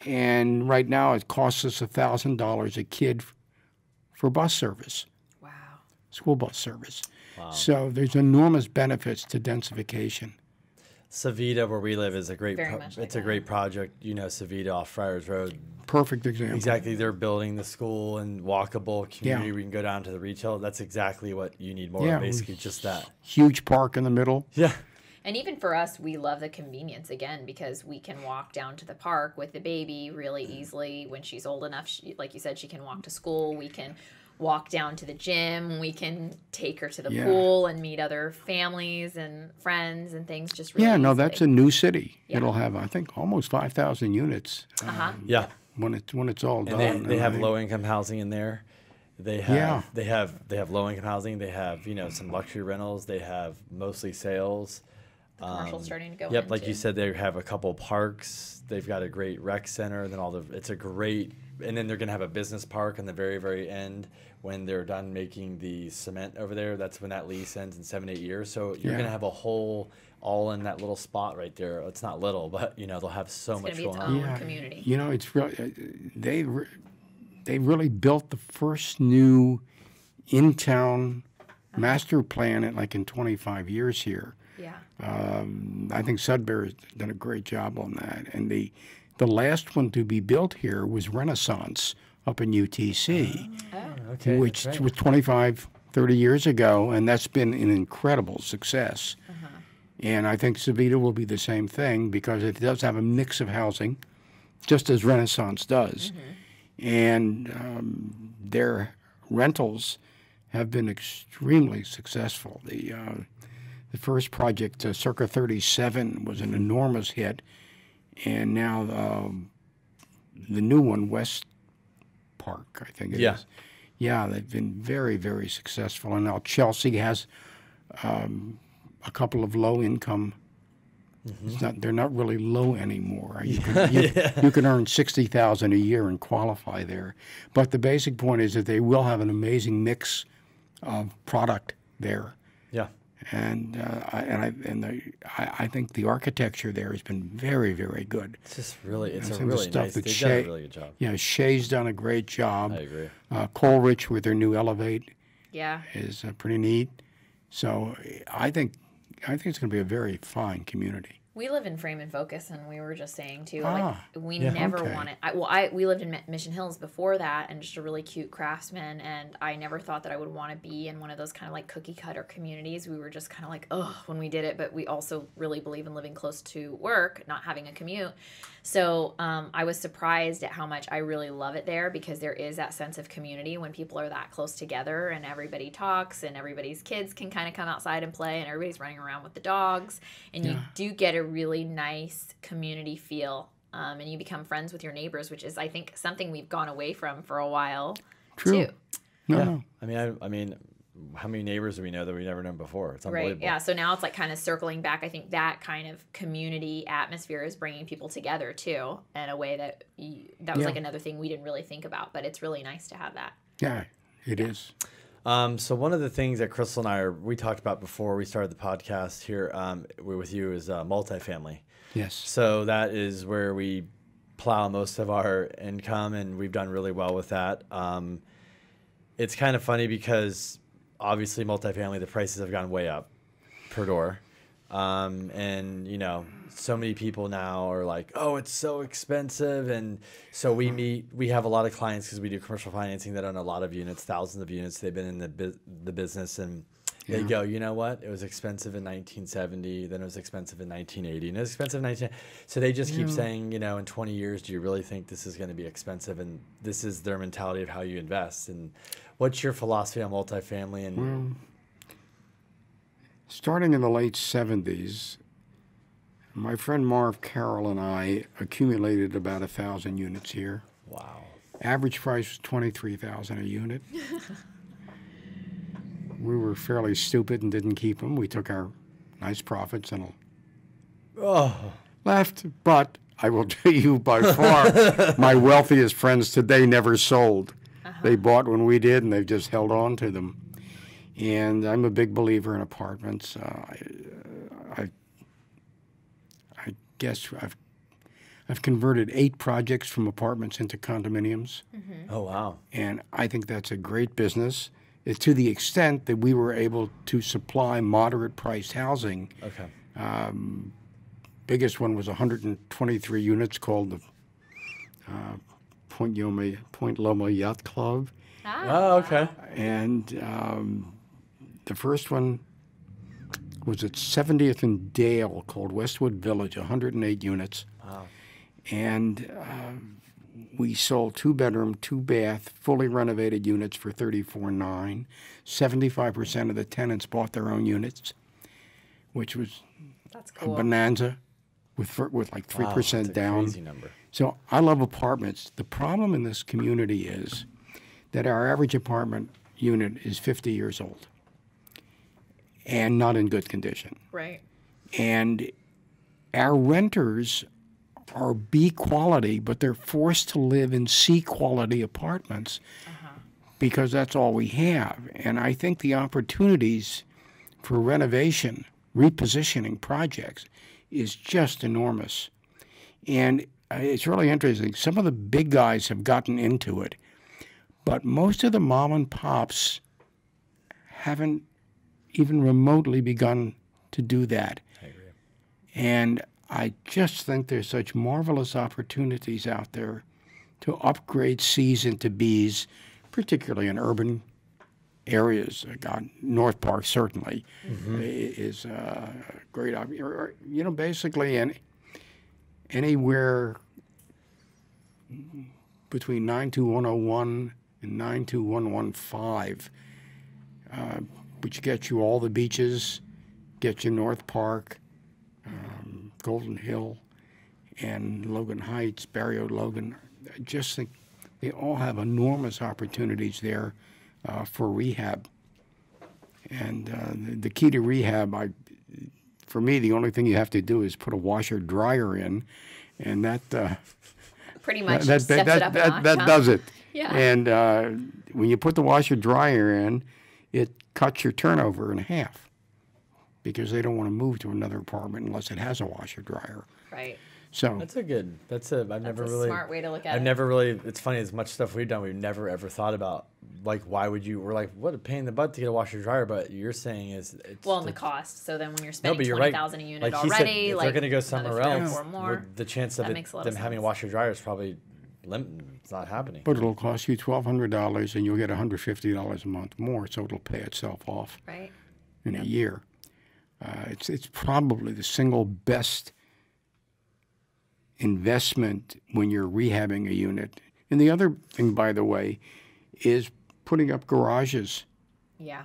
and right now it costs us $1,000 a kid for bus service. Wow. School bus service. Wow. So there's enormous benefits to densification. Savita, where we live, is a great. It's a great project. You know, Savita off Friars Road. Perfect example. Exactly, they're building the school and walkable community. We can go down to the retail. That's exactly what you need more. Yeah, basically, just that huge park in the middle. Yeah. And even for us, we love the convenience again because we can walk down to the park with the baby really easily when she's old enough. Like you said, she can walk to school. We can walk down to the gym. We can take her to the pool and meet other families and friends and things just really easily. That's a new city. It'll have, I think, almost 5,000 units. When it's all done. And they have low income housing in there. They have they have low income housing. They have some luxury rentals. They have mostly sales. Commercial starting to go. Yep, like you said, they have a couple parks. They've got a great rec center. And then it's a great, and then they're going to have a business park in the very, very end when they're done making the cement over there. That's when that lease ends in 7-8 years. So you're going to have a whole, all in that little spot right there. It's not little, but they'll have so much going on. It's going to be its own community. It's really they really built the first new in-town master plan in 25 years here. Yeah. I think Sudbury's done a great job on that. And the last one to be built here was Renaissance up in UTC, which was 25, 30 years ago, and that's been an incredible success. And I think Savita will be the same thing because it does have a mix of housing, just as Renaissance does. And their rentals have been extremely successful. The first project, Circa 37, was an enormous hit, and now the new one, West Park, I think it is. Yeah, they've been very, very successful, and now Chelsea has a couple of low-income. They're not really low anymore. You can earn $60,000 a year and qualify there. But the basic point is that they will have an amazing mix of product there. Yeah. And I think the architecture there has been very, very good. It's just really, it's a really nice. They've done a really good job. Yeah, Shea's done a great job. I agree. Coleridge with their new Elevate. Yeah. Is pretty neat. So I think it's going to be a very fine community. We live in Frame and Focus, and we were just saying too, we yeah, never okay. wanted. We lived in Mission Hills before that, and just a really cute craftsman. And I never thought that I would want to be in one of those kind of like cookie cutter communities. We were just kind of like, ugh, when we did it. But we also really believe in living close to work, not having a commute. So I was surprised at how much I really love it there, because there is that sense of community when people are that close together, and everybody talks, and everybody's kids can kind of come outside and play, and everybody's running around with the dogs, and you do get a really nice community feel, and you become friends with your neighbors, which is, I think, something we've gone away from for a while. True. Too. No. I mean, how many neighbors do we know that we've never known before? It's unbelievable. Right. Yeah. So now it's like kind of circling back. I think that kind of community atmosphere is bringing people together too, in a way that was like another thing we didn't really think about, but it's really nice to have that. Yeah, it is. So one of the things that Crystal and we talked about before we started the podcast here with you is multifamily. Yes. So that is where we plow most of our income, and we've done really well with that. It's kind of funny because obviously multifamily, the prices have gone way up per door. And, you know, so many people now are like, oh, it's so expensive. And so we have a lot of clients because we do commercial financing that own a lot of units, thousands of units. They've been in the business, and they go, you know what? It was expensive in 1970, then it was expensive in 1980, and it was expensive in 19. So they just keep saying, you know, in 20 years, do you really think this is going to be expensive? And this is their mentality of how you invest. And what's your philosophy on multifamily? And starting in the late 70s, my friend Marv Carroll and I accumulated about 1,000 units here. wow. Average price was $23,000 a unit. We were fairly stupid and didn't keep them. We took our nice profits and left. But I will tell you, by far, my wealthiest friends today never sold. They bought when we did, and they've just held on to them. And I'm a big believer in apartments. I guess I've converted 8 projects from apartments into condominiums. Oh, wow. And I think that's a great business. It's to the extent that we were able to supply moderate-priced housing. Okay. Biggest one was 123 units called the Point Loma Yacht Club. Oh, okay. And the first one was at 70th and Dale called Westwood Village, 108 units. Wow. And we sold 2-bedroom, 2-bath, fully renovated units for $34,900. 75% of the tenants bought their own units, which was That's a cool. bonanza with like 3% Wow, that's a down. crazy number. So I love apartments. The problem in this community is that our average apartment unit is 50 years old and not in good condition. Right. And our renters are B quality, but they're forced to live in C quality apartments because that's all we have. And I think the opportunities for renovation, repositioning projects is just enormous. And it's really interesting. Some of the big guys have gotten into it, but most of the mom and pops haven't even remotely begun to do that. I agree. And I just think there's such marvelous opportunities out there to upgrade C's into B's, particularly in urban areas. God, North Park certainly is a great opportunity. You know, basically anywhere between 92101 and 92115, which gets you all the beaches, gets you North Park, Golden Hill, and Logan Heights, Barrio Logan. I just think they all have enormous opportunities there for rehab. And the key to rehab, for me, the only thing you have to do is put a washer dryer in, and that Pretty much steps it up a notch, that huh? does it. Yeah. And when you put the washer dryer in, it cuts your turnover in half because they don't want to move to another apartment unless it has a washer dryer. Right. So I've never a really smart way to look at I've it. never really, it's funny, as much stuff we've done, we've never ever thought about, like, why would you, we're like, what a pain in the butt to get a washer dryer, but you're saying is it's Well, and the cost. So then when you're no, spending but you're right. $20,000 a unit Like he said, already, if like they're going to go another somewhere 3 or else, 4 more, the chance of that makes a lot of them having a sense. washer dryer is probably it's not happening. but it'll cost you $1,200 and you'll get $150 a month more, so it'll pay itself off Right. in a year. It's probably the single best investment when you're rehabbing a unit. And the other thing, by the way, is putting up garages. Yeah.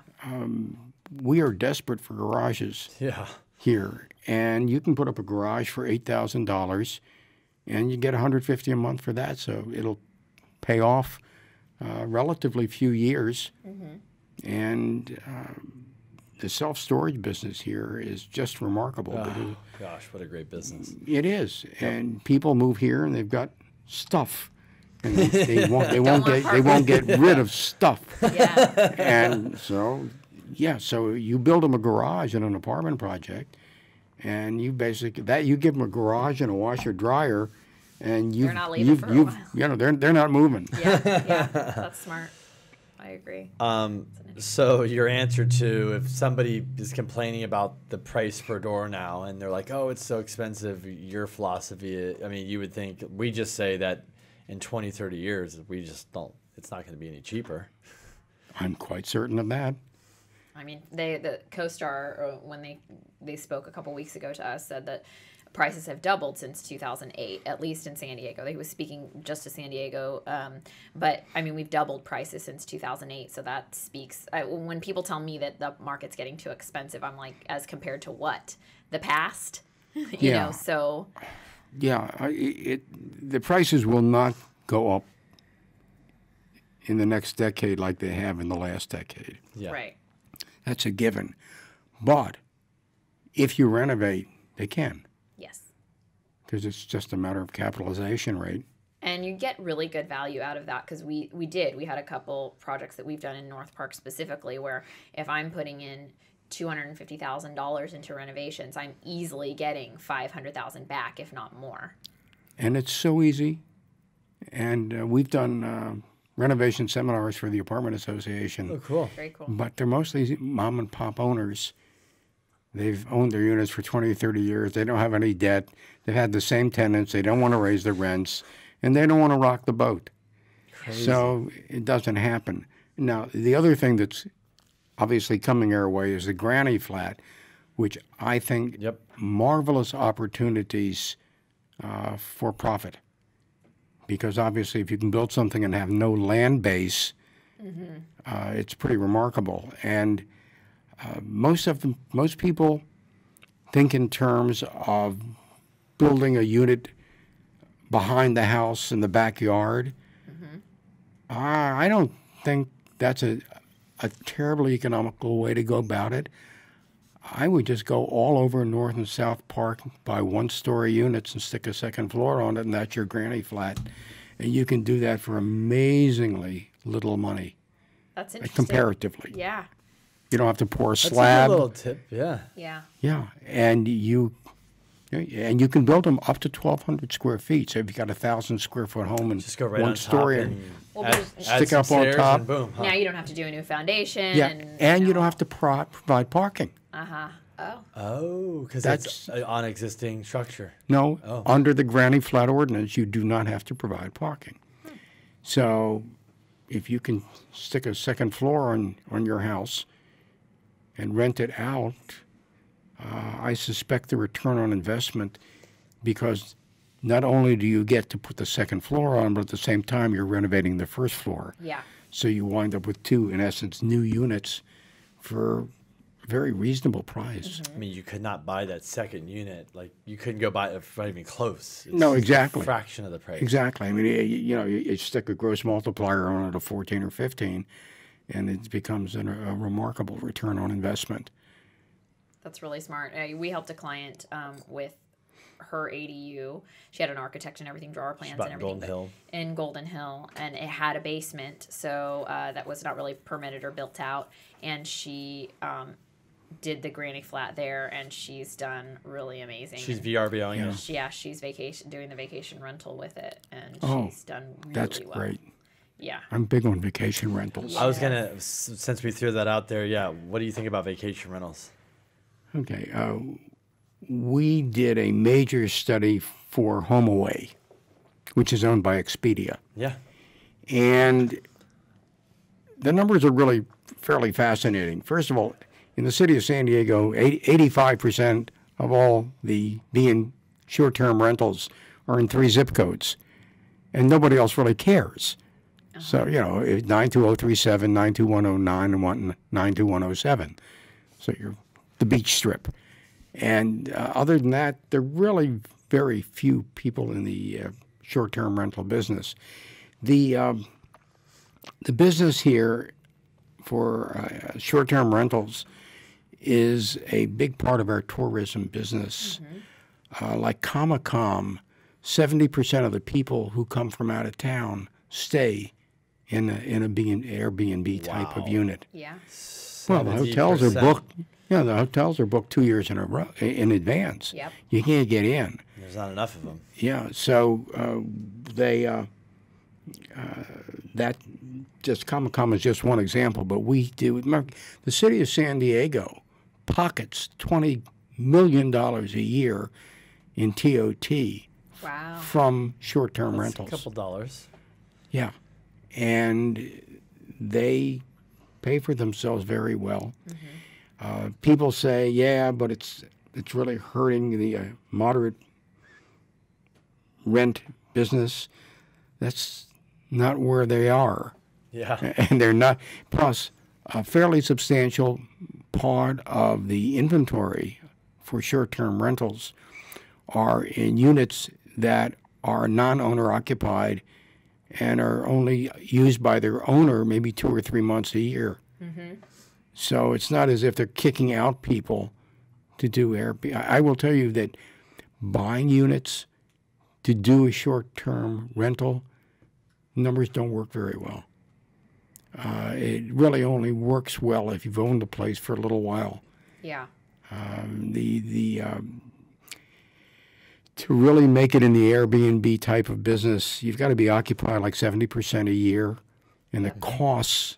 We are desperate for garages Yeah. here, and you can put up a garage for $8,000, and you get $150 a month for that. So it'll pay off relatively few years, and the self-storage business here is just remarkable. Oh, gosh, what a great business. It is, and people move here and they've got stuff, and they won't get rid of stuff. Yeah. And so, yeah, so you build them a garage in an apartment project, and you basically you give them a garage and a washer dryer, and They're not leaving for a while. you know they're not moving. Yeah, that's smart. I agree. So your answer to if somebody is complaining about the price per door now and they're like, oh, it's so expensive, your philosophy, I mean, you would think we just say that in 20, 30 years, we just don't, it's not going to be any cheaper. I'm quite certain of that. I mean, the CoStar, when they spoke a couple weeks ago to us, said that prices have doubled since 2008, at least in San Diego. He was speaking just to San Diego, but I mean, we've doubled prices since 2008. So that speaks. When people tell me that the market's getting too expensive, I'm like, as compared to what? The past, you know. So yeah, the prices will not go up in the next decade like they have in the last decade. Yeah. Right. That's a given. But if you renovate, they can. Yes. Because it's just a matter of capitalization rate. And you get really good value out of that because we had a couple projects that we've done in North Park specifically where if I'm putting in $250,000 into renovations, I'm easily getting $500,000 back, if not more. And it's so easy. And we've done renovation seminars for the apartment association. Oh, cool. Very cool. But they're mostly mom and pop owners. They've owned their units for 20, 30 years. They don't have any debt. They've had the same tenants. They don't want to raise their rents. And they don't want to rock the boat. Crazy. So it doesn't happen. Now, the other thing that's obviously coming our way is the granny flat, which I think marvelous opportunities for profit. Because obviously if you can build something and have no land base, it's pretty remarkable. And most people think in terms of building a unit behind the house in the backyard. I don't think that's a terribly economical way to go about it. I would just go all over North and South Park, buy one-story units and stick a second floor on it, and that's your granny flat. And you can do that for amazingly little money. That's interesting. Comparatively. Yeah. You don't have to pour a That's slab. a little tip, yeah. Yeah. Yeah, and you can build them up to 1,200 square feet. So if you got 1,000 square foot home and Just go right one on story top and add stick some up on stairs top. and boom. Now you don't have to do a new foundation. Yeah, and you know. don't have to provide parking. Oh, because That's- that's on existing structure. No, Oh. under the granny flat ordinance, you do not have to provide parking. So if you can stick a second floor on your house and rent it out, I suspect the return on investment, because not only do you get to put the second floor on, but at the same time you're renovating the first floor. Yeah. So you wind up with two, in essence, new units for a very reasonable price. I mean, you could not buy that second unit. Like, you couldn't go buy it for even close. It's No, exactly. A fraction of the price. Exactly. I mean, you stick a gross multiplier on it of 14 or 15, and it becomes a remarkable return on investment. That's really smart. We helped a client with her ADU. She had an architect and everything draw our plans about and everything. Golden Hill. In Golden Hill, and it had a basement, so that was not really permitted or built out. And she did the granny flat there, and she's done really amazing. She's VRBOing it. Yeah, she's doing the vacation rental with it, and Oh, she's done really That's well. great. Yeah. I'm big on vacation rentals. I was going to, since we threw that out there, what do you think about vacation rentals? Okay. We did a major study for HomeAway, which is owned by Expedia. Yeah. And the numbers are really fairly fascinating. First of all, in the city of San Diego, 85% of all the short-term rentals are in 3 zip codes, and nobody else really cares. So, 92037, 92109, and 92107. So you're the beach strip. And other than that, there are really very few people in the short-term rental business. The business here for short-term rentals is a big part of our tourism business. Like ConAm, 70% of the people who come from out of town stay in a Airbnb type of unit. Yeah. Well, the hotels are booked. Yeah, the hotels are booked 2 years in advance. Yep. You can't get in. There's not enough of them. Yeah, so that just ConAm is just one example, but we do. The city of San Diego pockets $20 million a year in TOT Wow. from short-term That's rentals. a couple dollars. Yeah, and they pay for themselves very well. People say, yeah, but it's really hurting the moderate rent business. That's not where they are. Yeah. And they're not. Plus, a fairly substantial part of the inventory for short-term rentals are in units that are non-owner occupied and are only used by their owner maybe 2 or 3 months a year. So it's not as if they're kicking out people to do Airbnb. I will tell you that buying units to do a short-term rental, numbers don't work very well. It really only works well if you've owned a place for a little while. Yeah. To really make it in the Airbnb type of business, you've got to be occupied like 70% a year, and the costs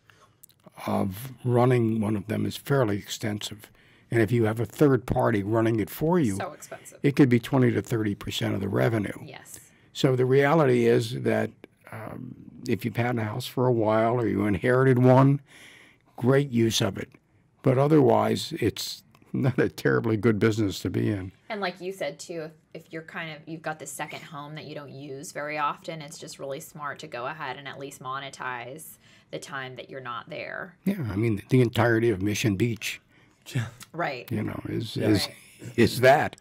of running one of them is fairly extensive. And if you have a third party running it for you, So expensive. it could be 20 to 30% of the revenue. Yes. So the reality is that if you've had a house for a while or you inherited one, great use of it. But otherwise, it's not a terribly good business to be in. And like you said too, if you're you've got this second home that you don't use very often, it's just really smart to go ahead and at least monetize the time that you're not there. Yeah, I mean, the entirety of Mission Beach, Right. is that.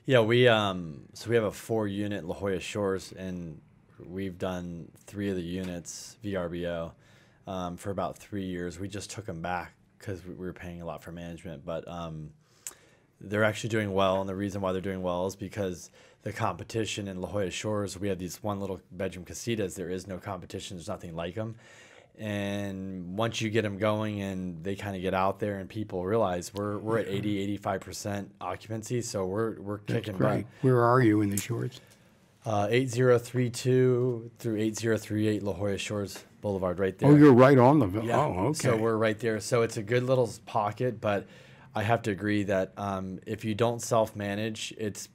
Yeah, we so we have a 4-unit La Jolla Shores, and we've done 3 of the units VRBO for about 3 years. We just took them back because we were paying a lot for management, but they're actually doing well, and the reason why they're doing well is because the competition in La Jolla Shores, we have these one little bedroom casitas. There is no competition. There's nothing like them. And once you get them going and they kind of get out there and people realize we're at 80-85% occupancy, so we're kicking butt. Where are you in the shores? 8032 through 8038 La Jolla Shores Boulevard, right there. Oh, you're right on the. Yeah. Oh, okay. So we're right there. So it's a good little pocket, but I have to agree that if you don't self-manage, it's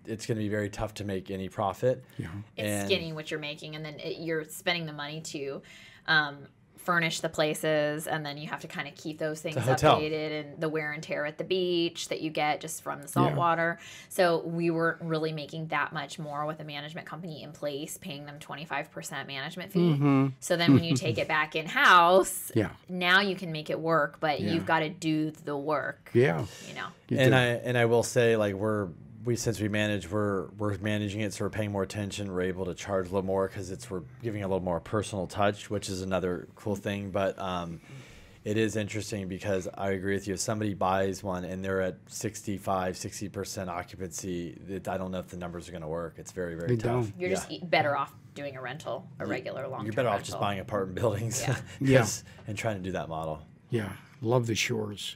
going to be very tough to make any profit. Yeah. It's skinny what you're making, and then you're spending the money to furnish the places, and then you have to kind of keep those things updated, and the wear and tear at the beach that you get just from the salt water. So we weren't really making that much more with a management company in place, paying them 25% management fee. So then when you take it back in-house, now you can make it work, but you've got to do the work. Yeah. You know. And I will say, like, since we manage, we're managing it, so we're paying more attention. We're able to charge a little more because we're giving a little more personal touch, which is another cool thing. But it is interesting because I agree with you. If somebody buys one and they're at 60% occupancy, I don't know if the numbers are going to work. It's very, very tough. You're just better off doing a rental, a regular long-term You're better off rental. just buying apartment buildings and trying to do that model. Yeah. Love the shores.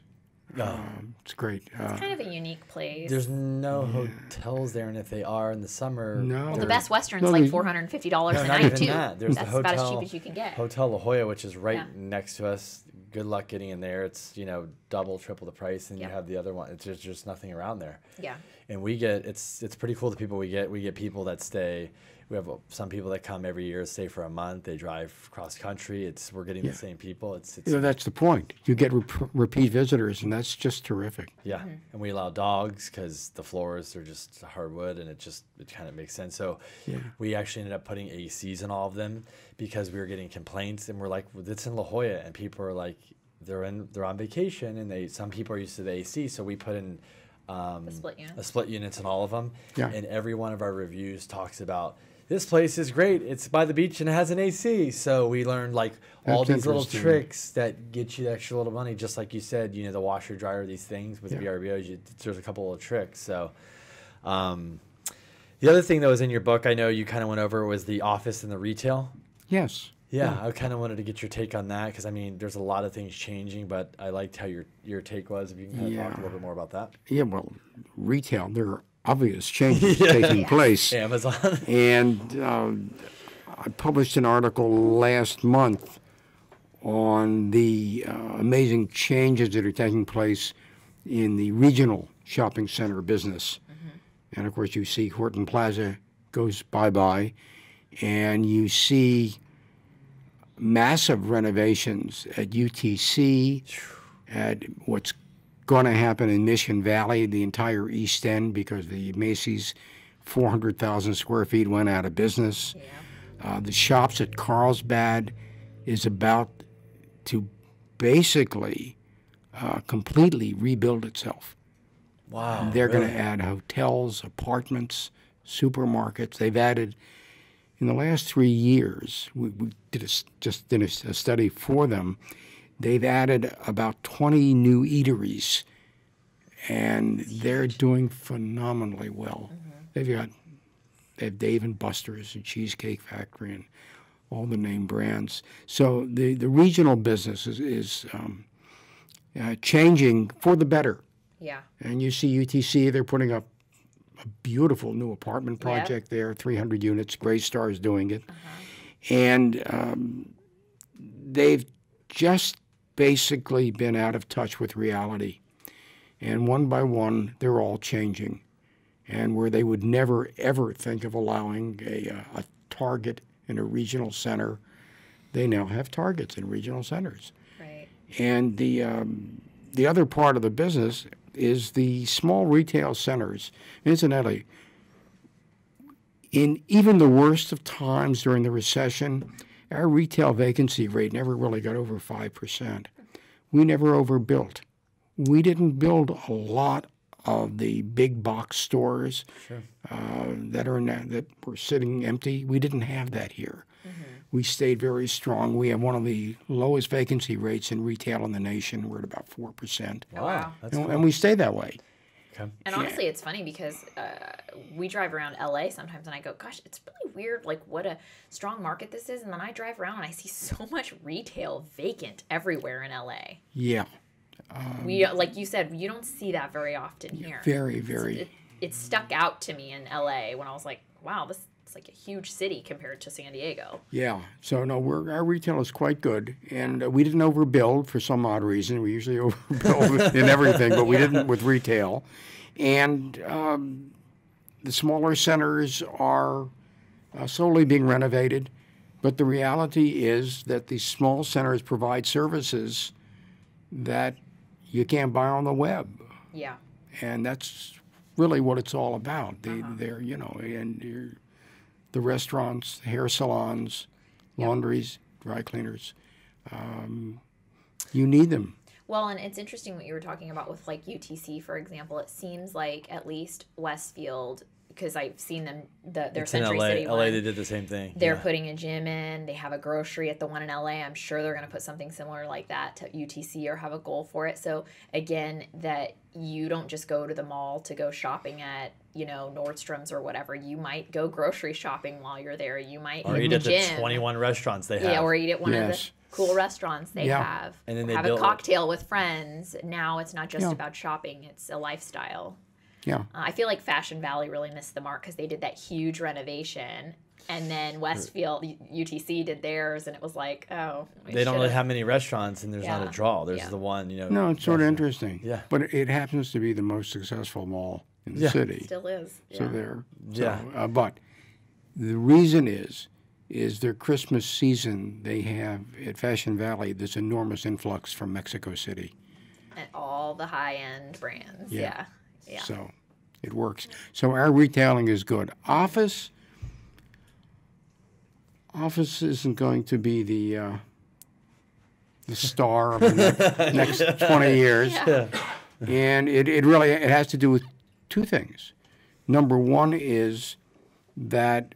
It's great. It's kind of a unique place. There's no hotels there, and if they are in the summer, No. Well, the Best Western's like $450 a not night even too. that. There's That's the about as hotel- cheap as you can get. Hotel La Jolla, which is right next to us. Good luck getting in there. It's double, triple the price, and you have the other one. There's just nothing around there. Yeah. And we get it's pretty cool. The people we get people that stay. We have some people that come every year, stay for a month. They drive cross country. We're getting the same people. It's That's the point. You get repeat visitors, and that's just terrific. Yeah, and we allow dogs because the floors are just hardwood, and it kind of makes sense. So we actually ended up putting ACs in all of them because we were getting complaints, and we're like, well, it's in La Jolla, and people are like, they're on vacation, and some people are used to the AC, so we put in The split units in all of them. Yeah. And every one of our reviews talks about, this place is great. It's by the beach and it has an AC. So we learned all That's these little interesting. tricks that get you the extra little money. Just like you said, the washer, dryer, these things with VRBOs, there's a couple little tricks. So the other thing that was in your book, I know you kind of went over, was the office and the retail. Yes. Yeah, I kind of wanted to get your take on that because, I mean, there's a lot of things changing, but I liked how your take was. If you can kind of talk a little bit more about that. Yeah, well, retail, there are obvious changes taking place. Amazon. And I published an article last month on the amazing changes that are taking place in the regional shopping center business. And, of course, you see Horton Plaza goes bye-bye, and you see massive renovations at UTC, at what's going to happen in Mission Valley, the entire East End, because the Macy's 400,000 square feet went out of business. The shops at Carlsbad is about to basically completely rebuild itself. Wow. They're going to add hotels, apartments, supermarkets. They've added, in the last 3 years, we just did a study for them. They've added about 20 new eateries, and they're doing phenomenally well. They have Dave and Buster's and Cheesecake Factory and all the name brands. So the regional business is changing for the better. Yeah. And you see UTC, they're putting up a beautiful new apartment project there, 300 units. Greystar is doing it. And they've just basically been out of touch with reality. And one by one, they're all changing. And where they would never, ever think of allowing a Target in a regional center, they now have Targets in regional centers. Right. And the other part of the business is the small retail centers. Incidentally, in even the worst of times during the recession, our retail vacancy rate never really got over 5%. We never overbuilt. We didn't build a lot of the big box stores that were sitting empty. We didn't have that here. We stayed very strong. We have one of the lowest vacancy rates in retail in the nation. We're at about 4%. Wow. That's cool. And we stay that way. Okay. And honestly, it's funny because we drive around LA sometimes and I go, gosh, it's really weird, like what a strong market this is. And then I drive around and I see so much retail vacant everywhere in LA. Yeah. We, like you said, you don't see that very often here. Very, very. It stuck out to me in LA when I was like, wow, this is like a huge city compared to San Diego. Yeah. So, no, our retail is quite good. And we didn't overbuild for some odd reason. We usually overbuild in everything, but we didn't with retail. And the smaller centers are slowly being renovated. But the reality is that these small centers provide services that you can't buy on the web. Yeah. And that's really what it's all about. They're, you know, and the restaurants, the hair salons, laundries, dry cleaners, you need them. Well, and it's interesting what you were talking about with like UTC, for example. It seems like at least Westfield, because I've seen them, their It's in Century LA. City LA, one. they did the same thing. They're putting a gym in. They have a grocery at the one in LA. I'm sure they're going to put something similar like that to UTC or have a goal for it. So again, that you don't just go to the mall to go shopping at, you know, Nordstrom's or whatever. You might go grocery shopping while you're there. You might Or hit eat the at the gym. 21 restaurants they have. Yeah, or eat at one of the Yes. cool restaurants they Yeah. have. And then Or they have built- a cocktail with friends. Now it's not just Yeah. about shopping. It's a lifestyle. Yeah. I feel like Fashion Valley really missed the mark because they did that huge renovation, and then Westfield, UTC did theirs, and it was like, oh, They don't really have many restaurants, and there's not Yeah. a draw. There's Yeah. the one, you know. No, it's sort of restaurant. interesting. Yeah. But it happens to be the most successful mall in the Yeah. city. Still is. So Yeah. there. Yeah. But the reason is their Christmas season. They have at Fashion Valley this enormous influx from Mexico City. And all the high end brands. Yeah. Yeah. So it works. So our retailing is good. Office isn't going to be the star of the next 20 years. Yeah. And it really has to do with two things. Number one is that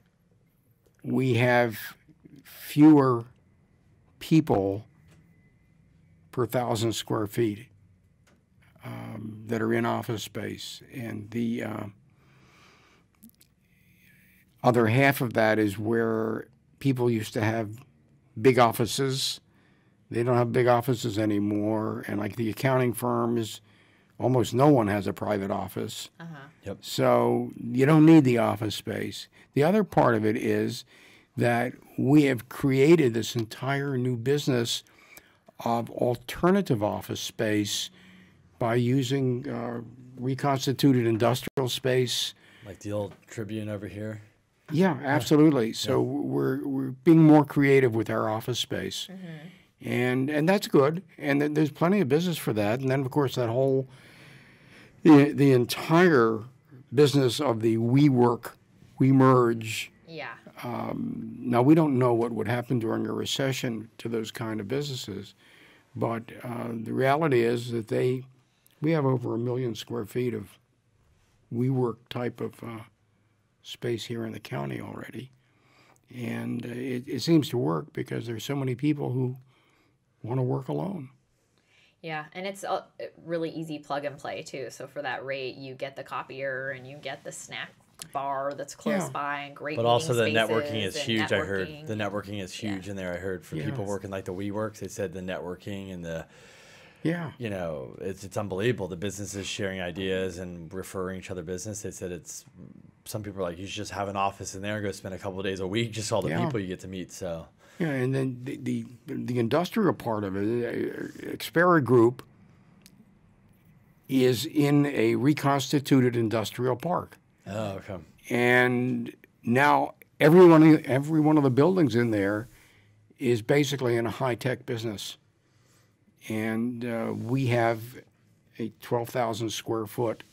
we have fewer people per 1,000 square feet that are in office space. And the other half of that is where people used to have big offices. They don't have big offices anymore. And like the accounting firms, almost no one has a private office. Yep. So you don't need the office space. The other part of it is that we have created this entire new business of alternative office space by using reconstituted industrial space. Like the old Tribune over here. Yeah, absolutely. So we're being more creative with our office space, and that's good. And there's plenty of business for that. And then of course that whole the entire business of the WeWork, WeMerge. Yeah. Now we don't know what would happen during a recession to those kind of businesses, but the reality is that we have over 1 million square feet of WeWork type of space here in the county already. And it seems to work because there's so many people who want to work alone. Yeah, and it's a really easy plug and play too. So for that rate, you get the copier and you get the snack bar that's close by and great. But also the meeting networking is spaces huge. and I heard networking. the networking is huge in there. I heard for people working like the WeWorks, they said the networking and the it's unbelievable. The businesses sharing ideas and referring each other business. They said some people are like, you should just have an office in there, go spend a couple of days a week, just all the people you get to meet. So yeah, and then the industrial part of it, Xpera Group is in a reconstituted industrial park. oh, okay. And now every one of the buildings in there is basically in a high-tech business. And we have a 12,000 square foot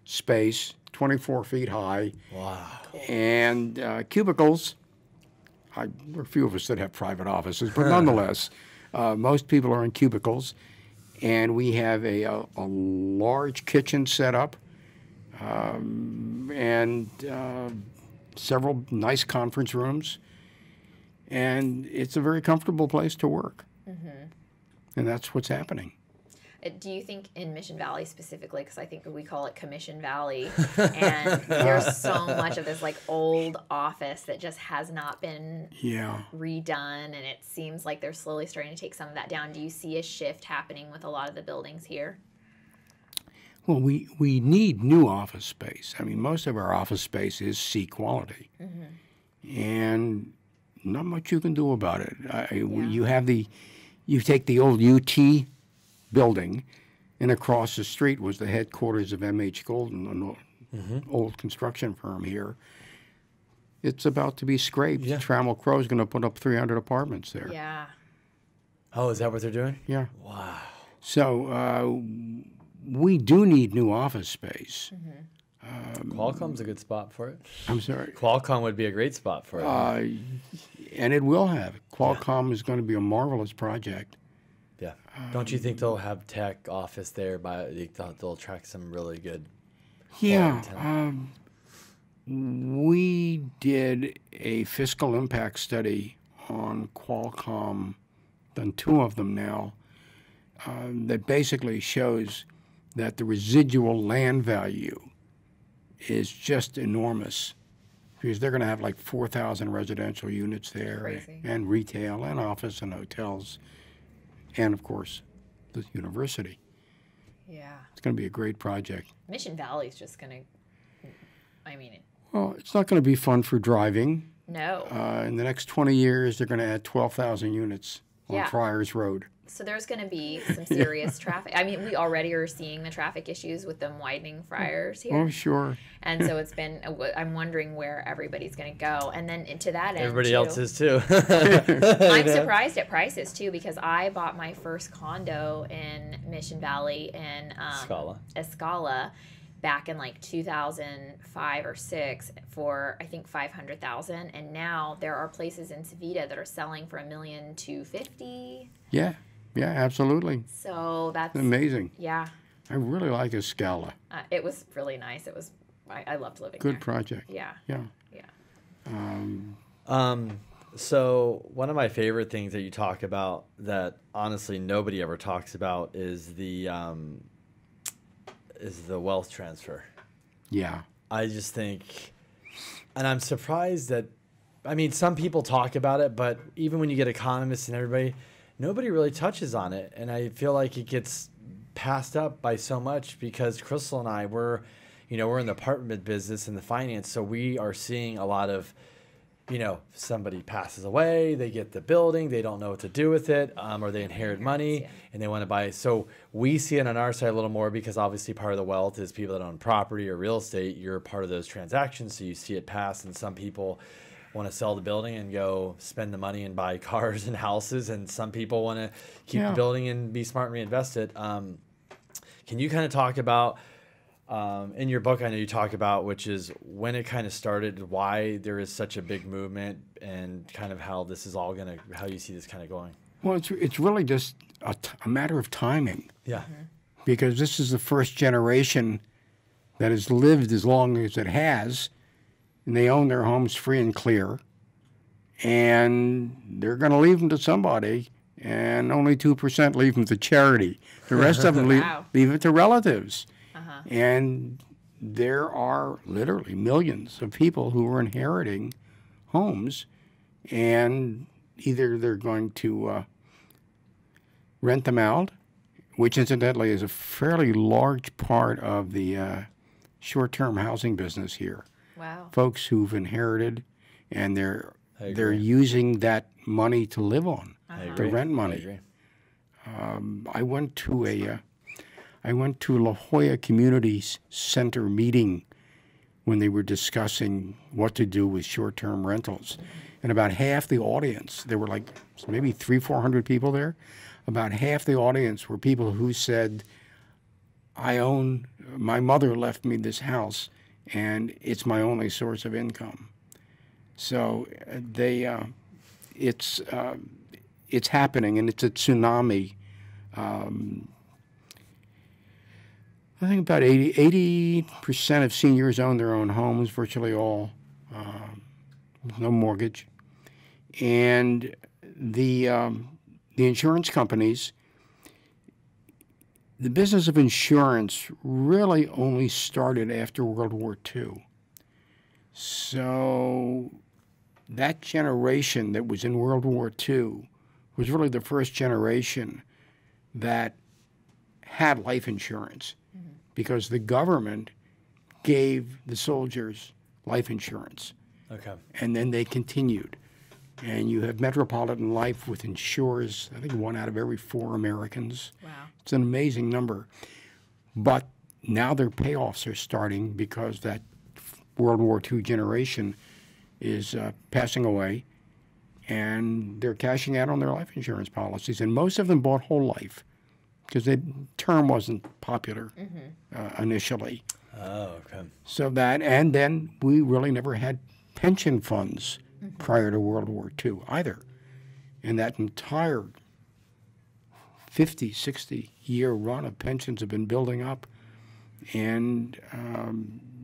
space, 24 feet high. Wow. And cubicles. There are a few of us that have private offices, but nonetheless, most people are in cubicles. And we have a large kitchen set up and several nice conference rooms. And it's a very comfortable place to work. And that's what's happening. Do you think in Mission Valley specifically, because I think we call it Commission Valley, and there's so much of this like old office that just has not been redone, and it seems like they're slowly starting to take some of that down. Do you see a shift happening with a lot of the buildings here? Well, we need new office space. I mean, most of our office space is C quality. And not much you can do about it. You take the old UT building, and across the street was the headquarters of MH Golden, an old construction firm here. It's about to be scraped. Yeah. Trammell Crow is going to put up 300 apartments there. Yeah. Oh, is that what they're doing? Yeah. Wow. So we do need new office space. Qualcomm's a good spot for it. I'm sorry. Qualcomm would be a great spot for it. And it will have. Qualcomm is going to be a marvelous project. Yeah. Don't you think they'll have tech office there? They'll attract some really good. We did a fiscal impact study on Qualcomm, done 2 of them now, that basically shows that the residual land value is just enormous, because they're going to have like 4,000 residential units there. Crazy. And retail and office and hotels, and of course the university. Yeah. It's going to be a great project. Mission Valley is just going to, Well, it's not going to be fun for driving. no. In the next 20 years, they're going to add 12,000 units on Yeah. Friars Road. So there's going to be some serious traffic. I mean, we already are seeing the traffic issues with them widening Friars here. Oh, sure. And so it's been, I'm wondering where everybody's going to go. And then to that end, Everybody too, else is too. I'm surprised at prices too, because I bought my first condo in Mission Valley in Escala back in like 2005 or 6 for I think 500,000, and now there are places in Savita that are selling for $1,250,000. Yeah, absolutely. So that's Amazing. Yeah, I really like Escala. it was really nice. It was I loved living Good there. project. Yeah. Yeah. So one of my favorite things that you talk about that honestly nobody ever talks about is the wealth transfer. Yeah. I just think, and I'm surprised that, I mean, some people talk about it, but even when you get economists and everybody, nobody really touches on it. And I feel like it gets passed up by so much because Crystal and I, we're in the apartment business and the finance. So we are seeing a lot of, somebody passes away, they get the building, they don't know what to do with it, or they inherit money and they want to buy. So we see it on our side a little more because obviously part of the wealth is people that own property or real estate. You're part of those transactions. So you see it pass, and some people want to sell the building and go spend the money and buy cars and houses. And some people want to keep the building and be smart and reinvest it. Can you kind of talk about, in your book, I know you talk about, which is when it kind of started, why there is such a big movement, and kind of how this is all how you see this kind of going? Well, it's really just a matter of timing. Yeah. Because this is the first generation that has lived as long as it has, and they own their homes free and clear, and they're going to leave them to somebody, and only 2% leave them to charity. The rest of them leave it to relatives. And there are literally millions of people who are inheriting homes, and either they're going to rent them out, which incidentally is a fairly large part of the short-term housing business here. Wow. Folks who've inherited, and they're using that money to live on, the rent money. I went to La Jolla Community Center meeting when they were discussing what to do with short-term rentals. And about half the audience, there were like maybe 300-400 people there, about half the audience were people who said, my mother left me this house, and it's my only source of income. So it's happening, and it's a tsunami. I think about 80% of seniors own their own homes, virtually all, with no mortgage. And the insurance companies, the business of insurance really only started after World War II. So that generation that was in World War II was really the first generation that had life insurance. Because the government gave the soldiers life insurance. Okay. And then they continued. And you have Metropolitan Life, which insures, I think, 1 out of every 4 Americans. Wow. It's an amazing number. But now their payoffs are starting because that World War II generation is passing away, and they're cashing out on their life insurance policies. And most of them bought whole life, because the term wasn't popular initially. Oh, okay. So that, and then we really never had pension funds prior to World War II either. And that entire 50, 60-year run of pensions have been building up. And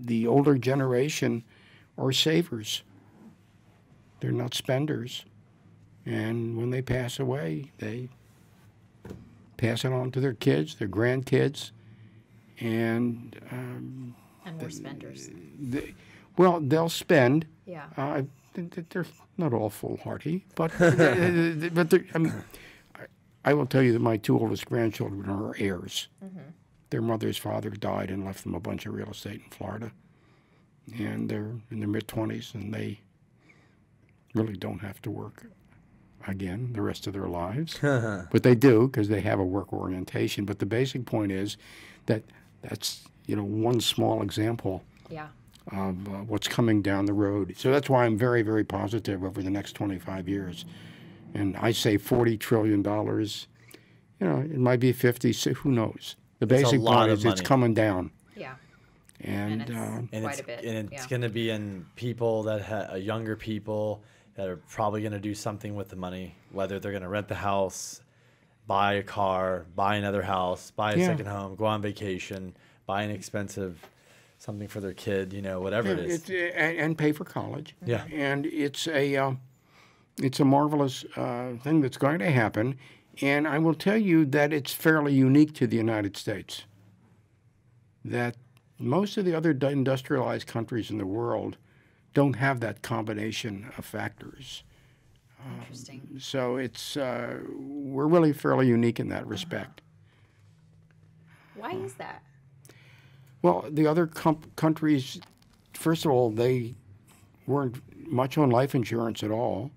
the older generation are savers. They're not spenders. And when they pass away, they pass it on to their kids, their grandkids, and more spenders. They'll spend. Yeah. They're not all foolhardy, but I will tell you that my 2 oldest grandchildren are heirs. Their mother's father died and left them a bunch of real estate in Florida, and they're in their mid-20s, and they really don't have to work again the rest of their lives. But they do, because they have a work orientation. But the basic point is that that's one small example of what's coming down the road. So that's why I'm very, very positive over the next 25 years. And I say $40 trillion. It might be 50, so who knows? The basic point is it's coming down. Yeah. And it's quite a bit. And it's going to be in people that younger people that are probably going to do something with the money, whether they're going to rent the house, buy a car, buy another house, buy a second home, go on vacation, buy an expensive something for their kid, whatever it is. And pay for college. Yeah. And it's a marvelous thing that's going to happen. And I will tell you that it's fairly unique to the United States. That most of the other industrialized countries in the world don't have that combination of factors. Interesting. So it's we're really fairly unique in that respect. Why is that? Well, the other countries, first of all, they weren't much on life insurance at all,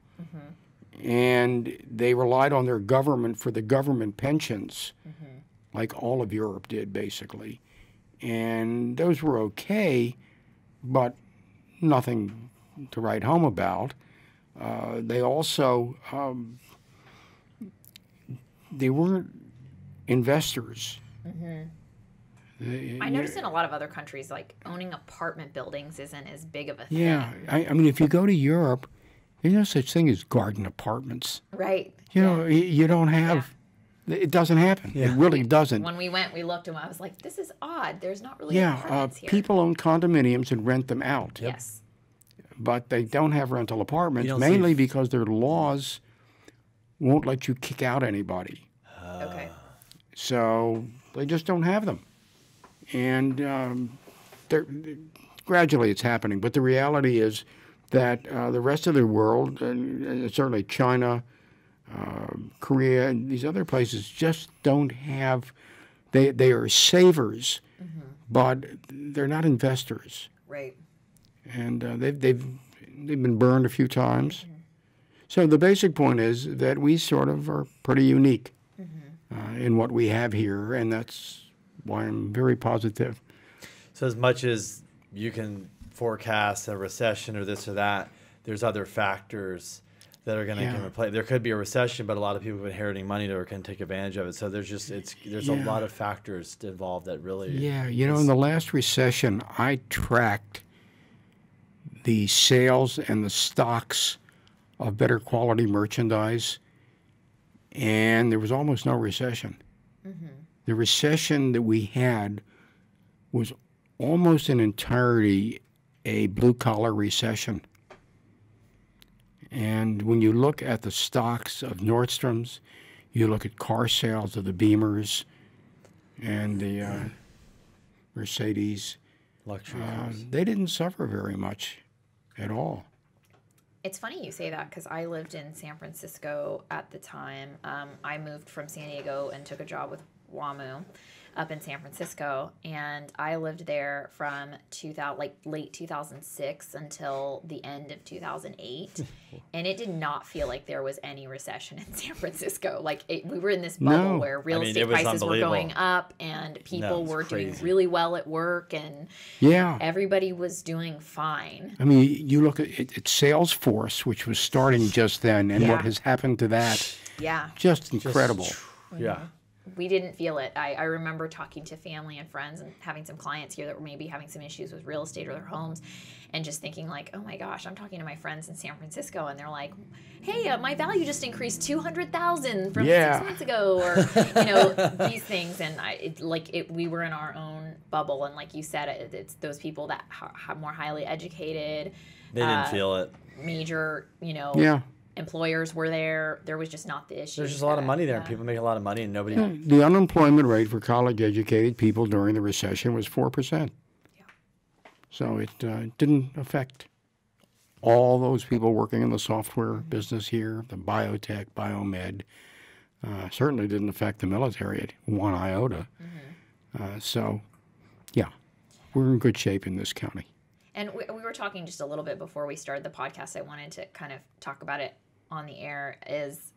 and they relied on their government for the government pensions, like all of Europe did, basically. And those were okay, but nothing to write home about. They also, they weren't investors. I noticed in a lot of other countries, like owning apartment buildings isn't as big of a thing. Yeah, I mean, if you go to Europe, there's no such thing as garden apartments. Right. You know, you don't have, it doesn't happen. It really doesn't. When we went, we looked and I was like, this is odd. There's not really apartments here. People own condominiums and rent them out. Yes. But they don't have rental apartments, don't mainly because their laws won't let you kick out anybody. Okay. So they just don't have them. And gradually it's happening. But the reality is that the rest of the world, and certainly China, Korea, and these other places just don't have, they are savers, but they're not investors. Right. And they've been burned a few times. So the basic point is that we sort of are pretty unique in what we have here, and that's why I'm very positive. So as much as you can forecast a recession or this or that, there's other factors that are going to come into play. There could be a recession, but a lot of people inheriting money that can take advantage of it. So there's just there's a lot of factors involved that really. Yeah, you know, in the last recession, I tracked the sales and the stocks of better quality merchandise, and there was almost no recession. The recession that we had was almost in entirety a blue-collar recession. And when you look at the stocks of Nordstrom's, you look at car sales of the Beamers and the Mercedes, luxury cars. they didn't suffer very much at all. It's funny you say that because I lived in San Francisco at the time. I moved from San Diego and took a job with WAMU up in San Francisco, and I lived there from late 2006 until the end of 2008, and it did not feel like there was any recession in San Francisco. Like we were in this bubble where real estate prices were going up, and people were doing really well at work, and everybody was doing fine. I mean, you look at Salesforce, which was starting just then, and what has happened to that. Just incredible. We didn't feel it. I remember talking to family and friends and having some clients here that were maybe having some issues with real estate or their homes, and just thinking like, oh my gosh, I'm talking to my friends in San Francisco and they're like, hey, my value just increased $200,000 from 6 months ago, or you know, these things. And we were in our own bubble, and like you said, it's those people that are more highly educated. They didn't feel it. Major, you know. Employers were there. There was just not the issue. There's just a lot of money there, and people make a lot of money, and nobody. The unemployment rate for college-educated people during the recession was 4%. So it didn't affect all those people working in the software business here, the biotech, biomed. Certainly didn't affect the military at one iota. So, yeah, we're in good shape in this county. And we were talking just a little bit before we started the podcast. I wanted to kind of talk about it on the air is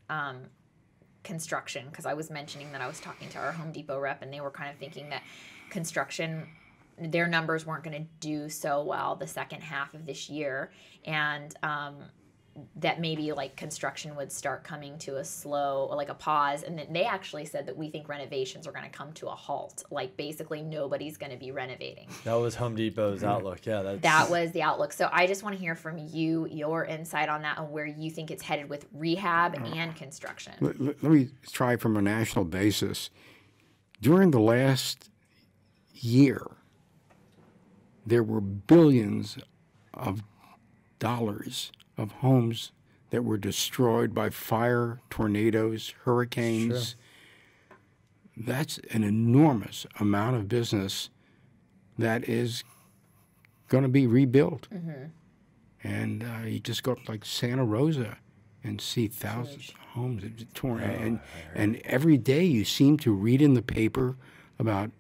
construction, because I was mentioning that I was talking to our Home Depot rep, and they were kind of thinking that construction, their numbers weren't going to do so well the second half of this year, and that maybe like construction would start coming to a slow, like a pause. And then they actually said that we think renovations are going to come to a halt. Like basically nobody's going to be renovating. That was Home Depot's outlook. Yeah, that was the outlook. So I just want to hear from you, your insight on that, and where you think it's headed with rehab and construction. Let me try from a national basis. During the last year, there were billions of dollars of homes that were destroyed by fire, tornadoes, hurricanes. That's an enormous amount of business that is going to be rebuilt. And you just go up like Santa Rosa and see thousands of homes torn. And every day you seem to read in the paper about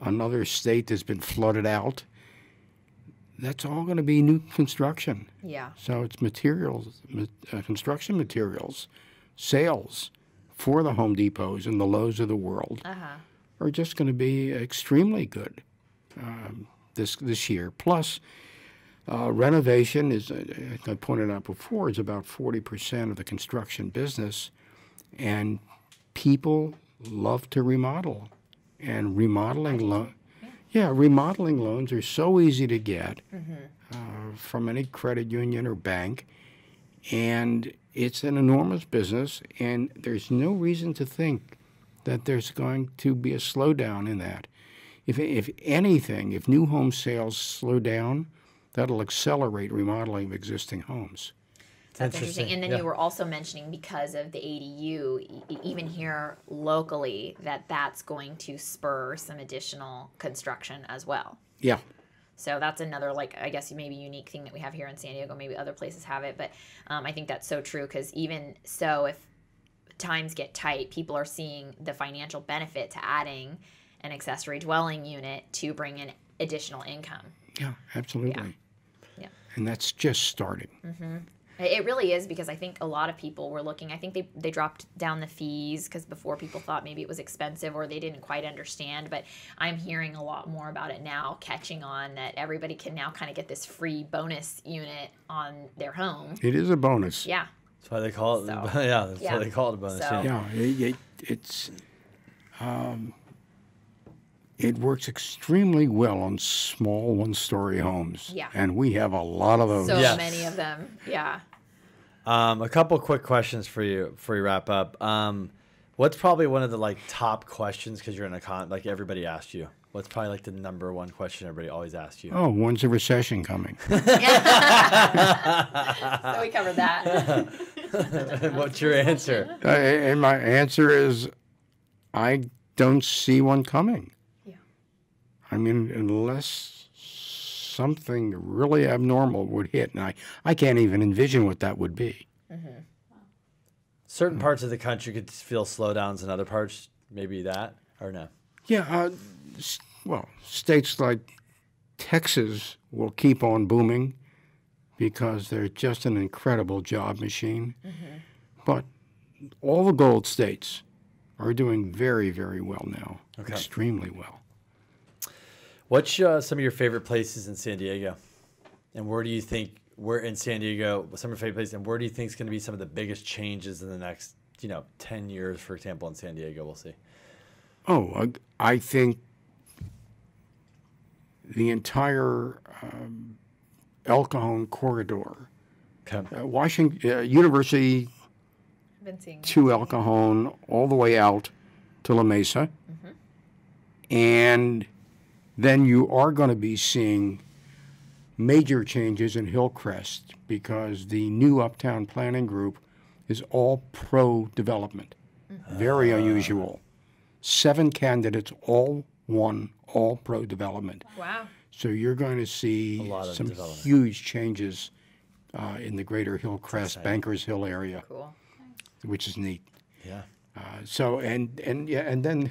another state that's been flooded out. That's all going to be new construction. Yeah. So it's materials, construction materials, sales for the Home Depots and the Lowe's of the world are just going to be extremely good this year. Plus, renovation is, I pointed out before, is about 40% of the construction business, and people love to remodel. And remodeling remodeling loans are so easy to get from any credit union or bank, and it's an enormous business, and there's no reason to think that there's going to be a slowdown in that. If anything, if new home sales slow down, that'll accelerate remodeling of existing homes. That's interesting. And then you were also mentioning, because of the ADU, even here locally, that's going to spur some additional construction as well. Yeah. So that's another, like, I guess maybe unique thing that we have here in San Diego. Maybe other places have it. But I think that's so true, because even so, if times get tight, people are seeing the financial benefit to adding an accessory dwelling unit to bring in additional income. Yeah, absolutely. Yeah. And that's just starting. Mm-hmm. It really is, because I think a lot of people were looking, I think they dropped down the fees, because before people thought maybe it was expensive or they didn't quite understand, but I'm hearing a lot more about it now, catching on that everybody can now kind of get this free bonus unit on their home. It is a bonus. Yeah. That's why they call it, that's why they call it a bonus. So. Yeah, it works extremely well on small one-story homes. Yeah. And we have a lot of those. So many of them, yeah. A couple quick questions for you before we wrap up. What's probably one of the top questions, because you're in like everybody asked you? What's probably the number one question everybody always asks you? Oh, when's the recession coming? So we covered that. What's your answer? And my answer is, I don't see one coming. Yeah. I mean, unless something really abnormal would hit, and I can't even envision what that would be. Mm-hmm. Certain parts of the country could feel slowdowns, and other parts maybe that, or no? Yeah, well, states like Texas will keep on booming because they're just an incredible job machine. Mm-hmm. But all the gold states are doing very, very well now, extremely well. What's some of your favorite places in San Diego? And where do you think, in San Diego, some of your favorite places, and where do you think is going to be some of the biggest changes in the next, 10 years, for example, in San Diego? We'll see. Oh, I think the entire El Cajon corridor, Washington University to El Cajon, all the way out to La Mesa, and then you are going to be seeing major changes in Hillcrest, because the new Uptown Planning Group is all pro-development. Very unusual. 7 candidates, all won, all pro-development. Wow. So you're going to see some huge changes in the greater Hillcrest, Bankers Hill area, which is neat. Yeah. And then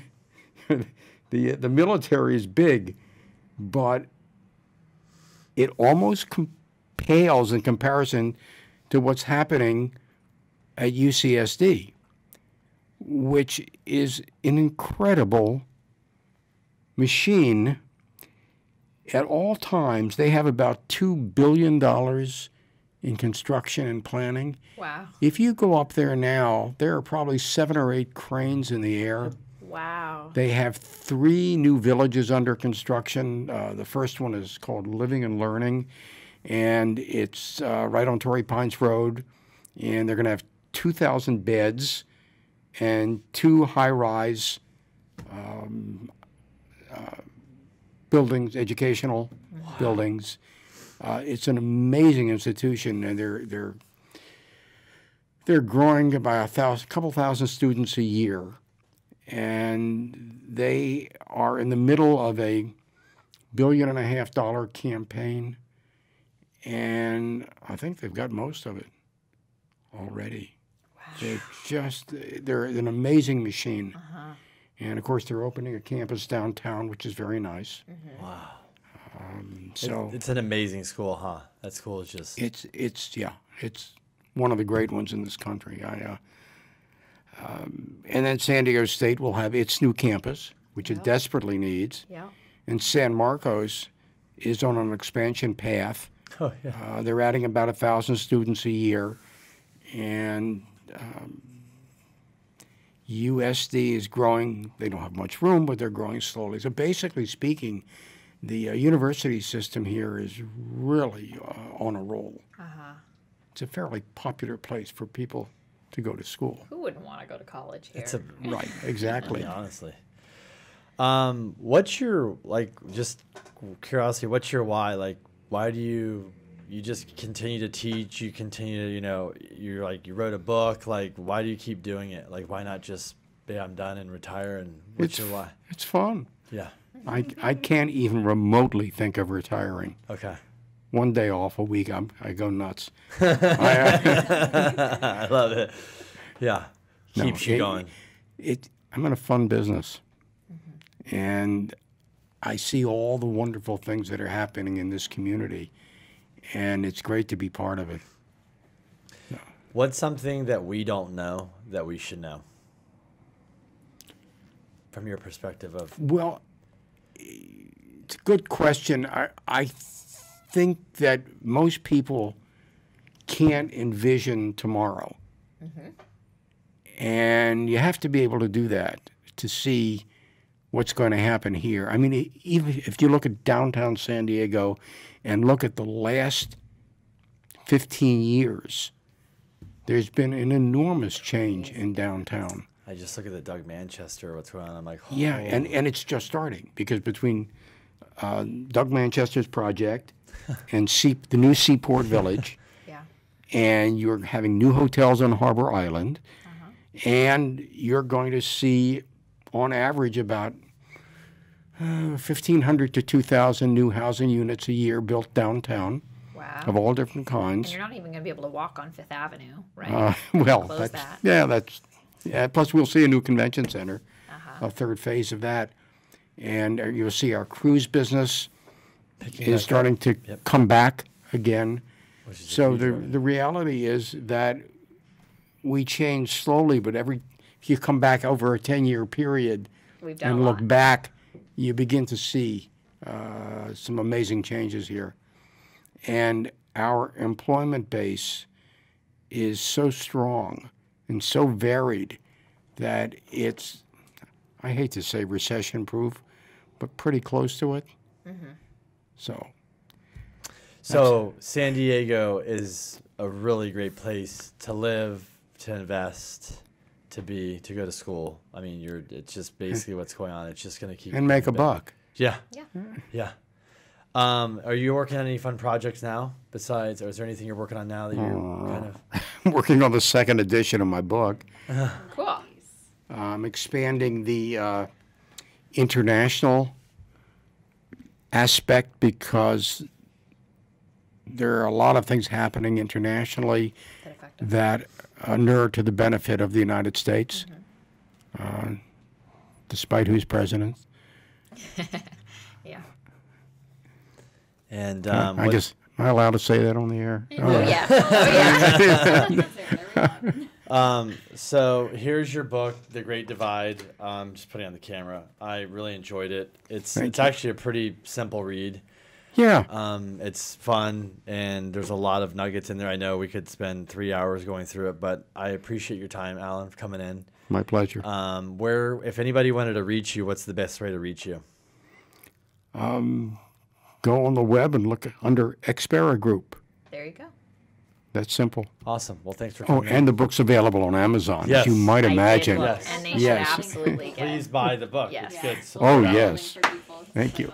the military is big, but it almost pales in comparison to what's happening at UCSD, which is an incredible machine. At all times, they have about $2 billion in construction and planning. Wow. If you go up there now, there are probably 7 or 8 cranes in the air. Wow. They have 3 new villages under construction. The first one is called Living and Learning, and it's right on Torrey Pines Road. And they're going to have 2,000 beds and 2 high-rise buildings, educational buildings. It's an amazing institution, and they're growing by a couple thousand students a year, and they are in the middle of a $1.5 billion campaign, and I think they've got most of it already. Wow. They're an amazing machine. And, of course, they're opening a campus downtown, which is very nice. Wow. So it's an amazing school, huh? That school is just... It's one of the great ones in this country. And then San Diego State will have its new campus, which it desperately needs. Yeah. And San Marcos is on an expansion path. Oh, yeah. They're adding about 1,000 students a year. And USD is growing. They don't have much room, but they're growing slowly. So basically speaking, the university system here is really on a roll. It's a fairly popular place for people to go to school. Who wouldn't want to go to college here? Right, exactly. Honestly. What's your, like, just curiosity, what's your why? Like, why do you just continue to teach, you continue to, you wrote a book, like, why do you keep doing it? Like, why not just, I'm done and retire, and what's your why? It's fun. Yeah. I can't even remotely think of retiring. Okay. One day off a week, I go nuts. I love it. Yeah. Keeps you going. I'm in a fun business. And I see all the wonderful things that are happening in this community. And it's great to be part of it. What's something that we don't know that we should know? From your perspective of... Well, it's a good question. I think that most people can't envision tomorrow. And you have to be able to do that to see what's going to happen here. I mean, even if you look at downtown San Diego and look at the last 15 years, there's been an enormous change in downtown. I just look at the Doug Manchester, what's going on, I'm like, oh. Yeah, and it's just starting, because between Doug Manchester's project and the new Seaport Village, and you're having new hotels on Harbor Island, and you're going to see, on average, about 1,500 to 2,000 new housing units a year built downtown. Wow. Of all different kinds. And you're not even going to be able to walk on Fifth Avenue, right? Plus, we'll see a new convention center, a third phase of that. And you'll see our cruise business is starting to come back again. So the reality is that we change slowly, but if you come back over a 10-year period and look back, you begin to see some amazing changes here. And our employment base is so strong and so varied that it's, I hate to say recession-proof, but pretty close to it. So San Diego is a really great place to live, to invest, to go to school. I mean, it's just basically what's going on. It's just going to keep... And make a buck. Yeah. Are you working on any fun projects now besides, or is there anything you're working on now that you're kind of... I'm working on the second edition of my book. Cool. I'm expanding the international aspect, because there are a lot of things happening internationally that inure to the benefit of the United States, despite who's president. Yeah. And I guess, am I allowed to say that on the air? So here's your book, The Great Divide. Just putting it on the camera. I really enjoyed it. It's actually a pretty simple read. Yeah. It's fun, and there's a lot of nuggets in there. I know we could spend 3 hours going through it, but I appreciate your time, Alan, for coming in. My pleasure. If anybody wanted to reach you, what's the best way to reach you? Go on the web and look under Xpera Group. There you go. That's simple. Awesome. Well, thanks for coming in. And the book's available on Amazon, as you might imagine. Yes. And they should absolutely get Please buy the book. Yes. It's good. So yes. Thank you.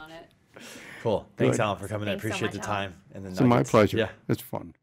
Cool. Thanks, Good. Alan, for coming in. I appreciate the time. And it's my pleasure. Yeah. It's fun.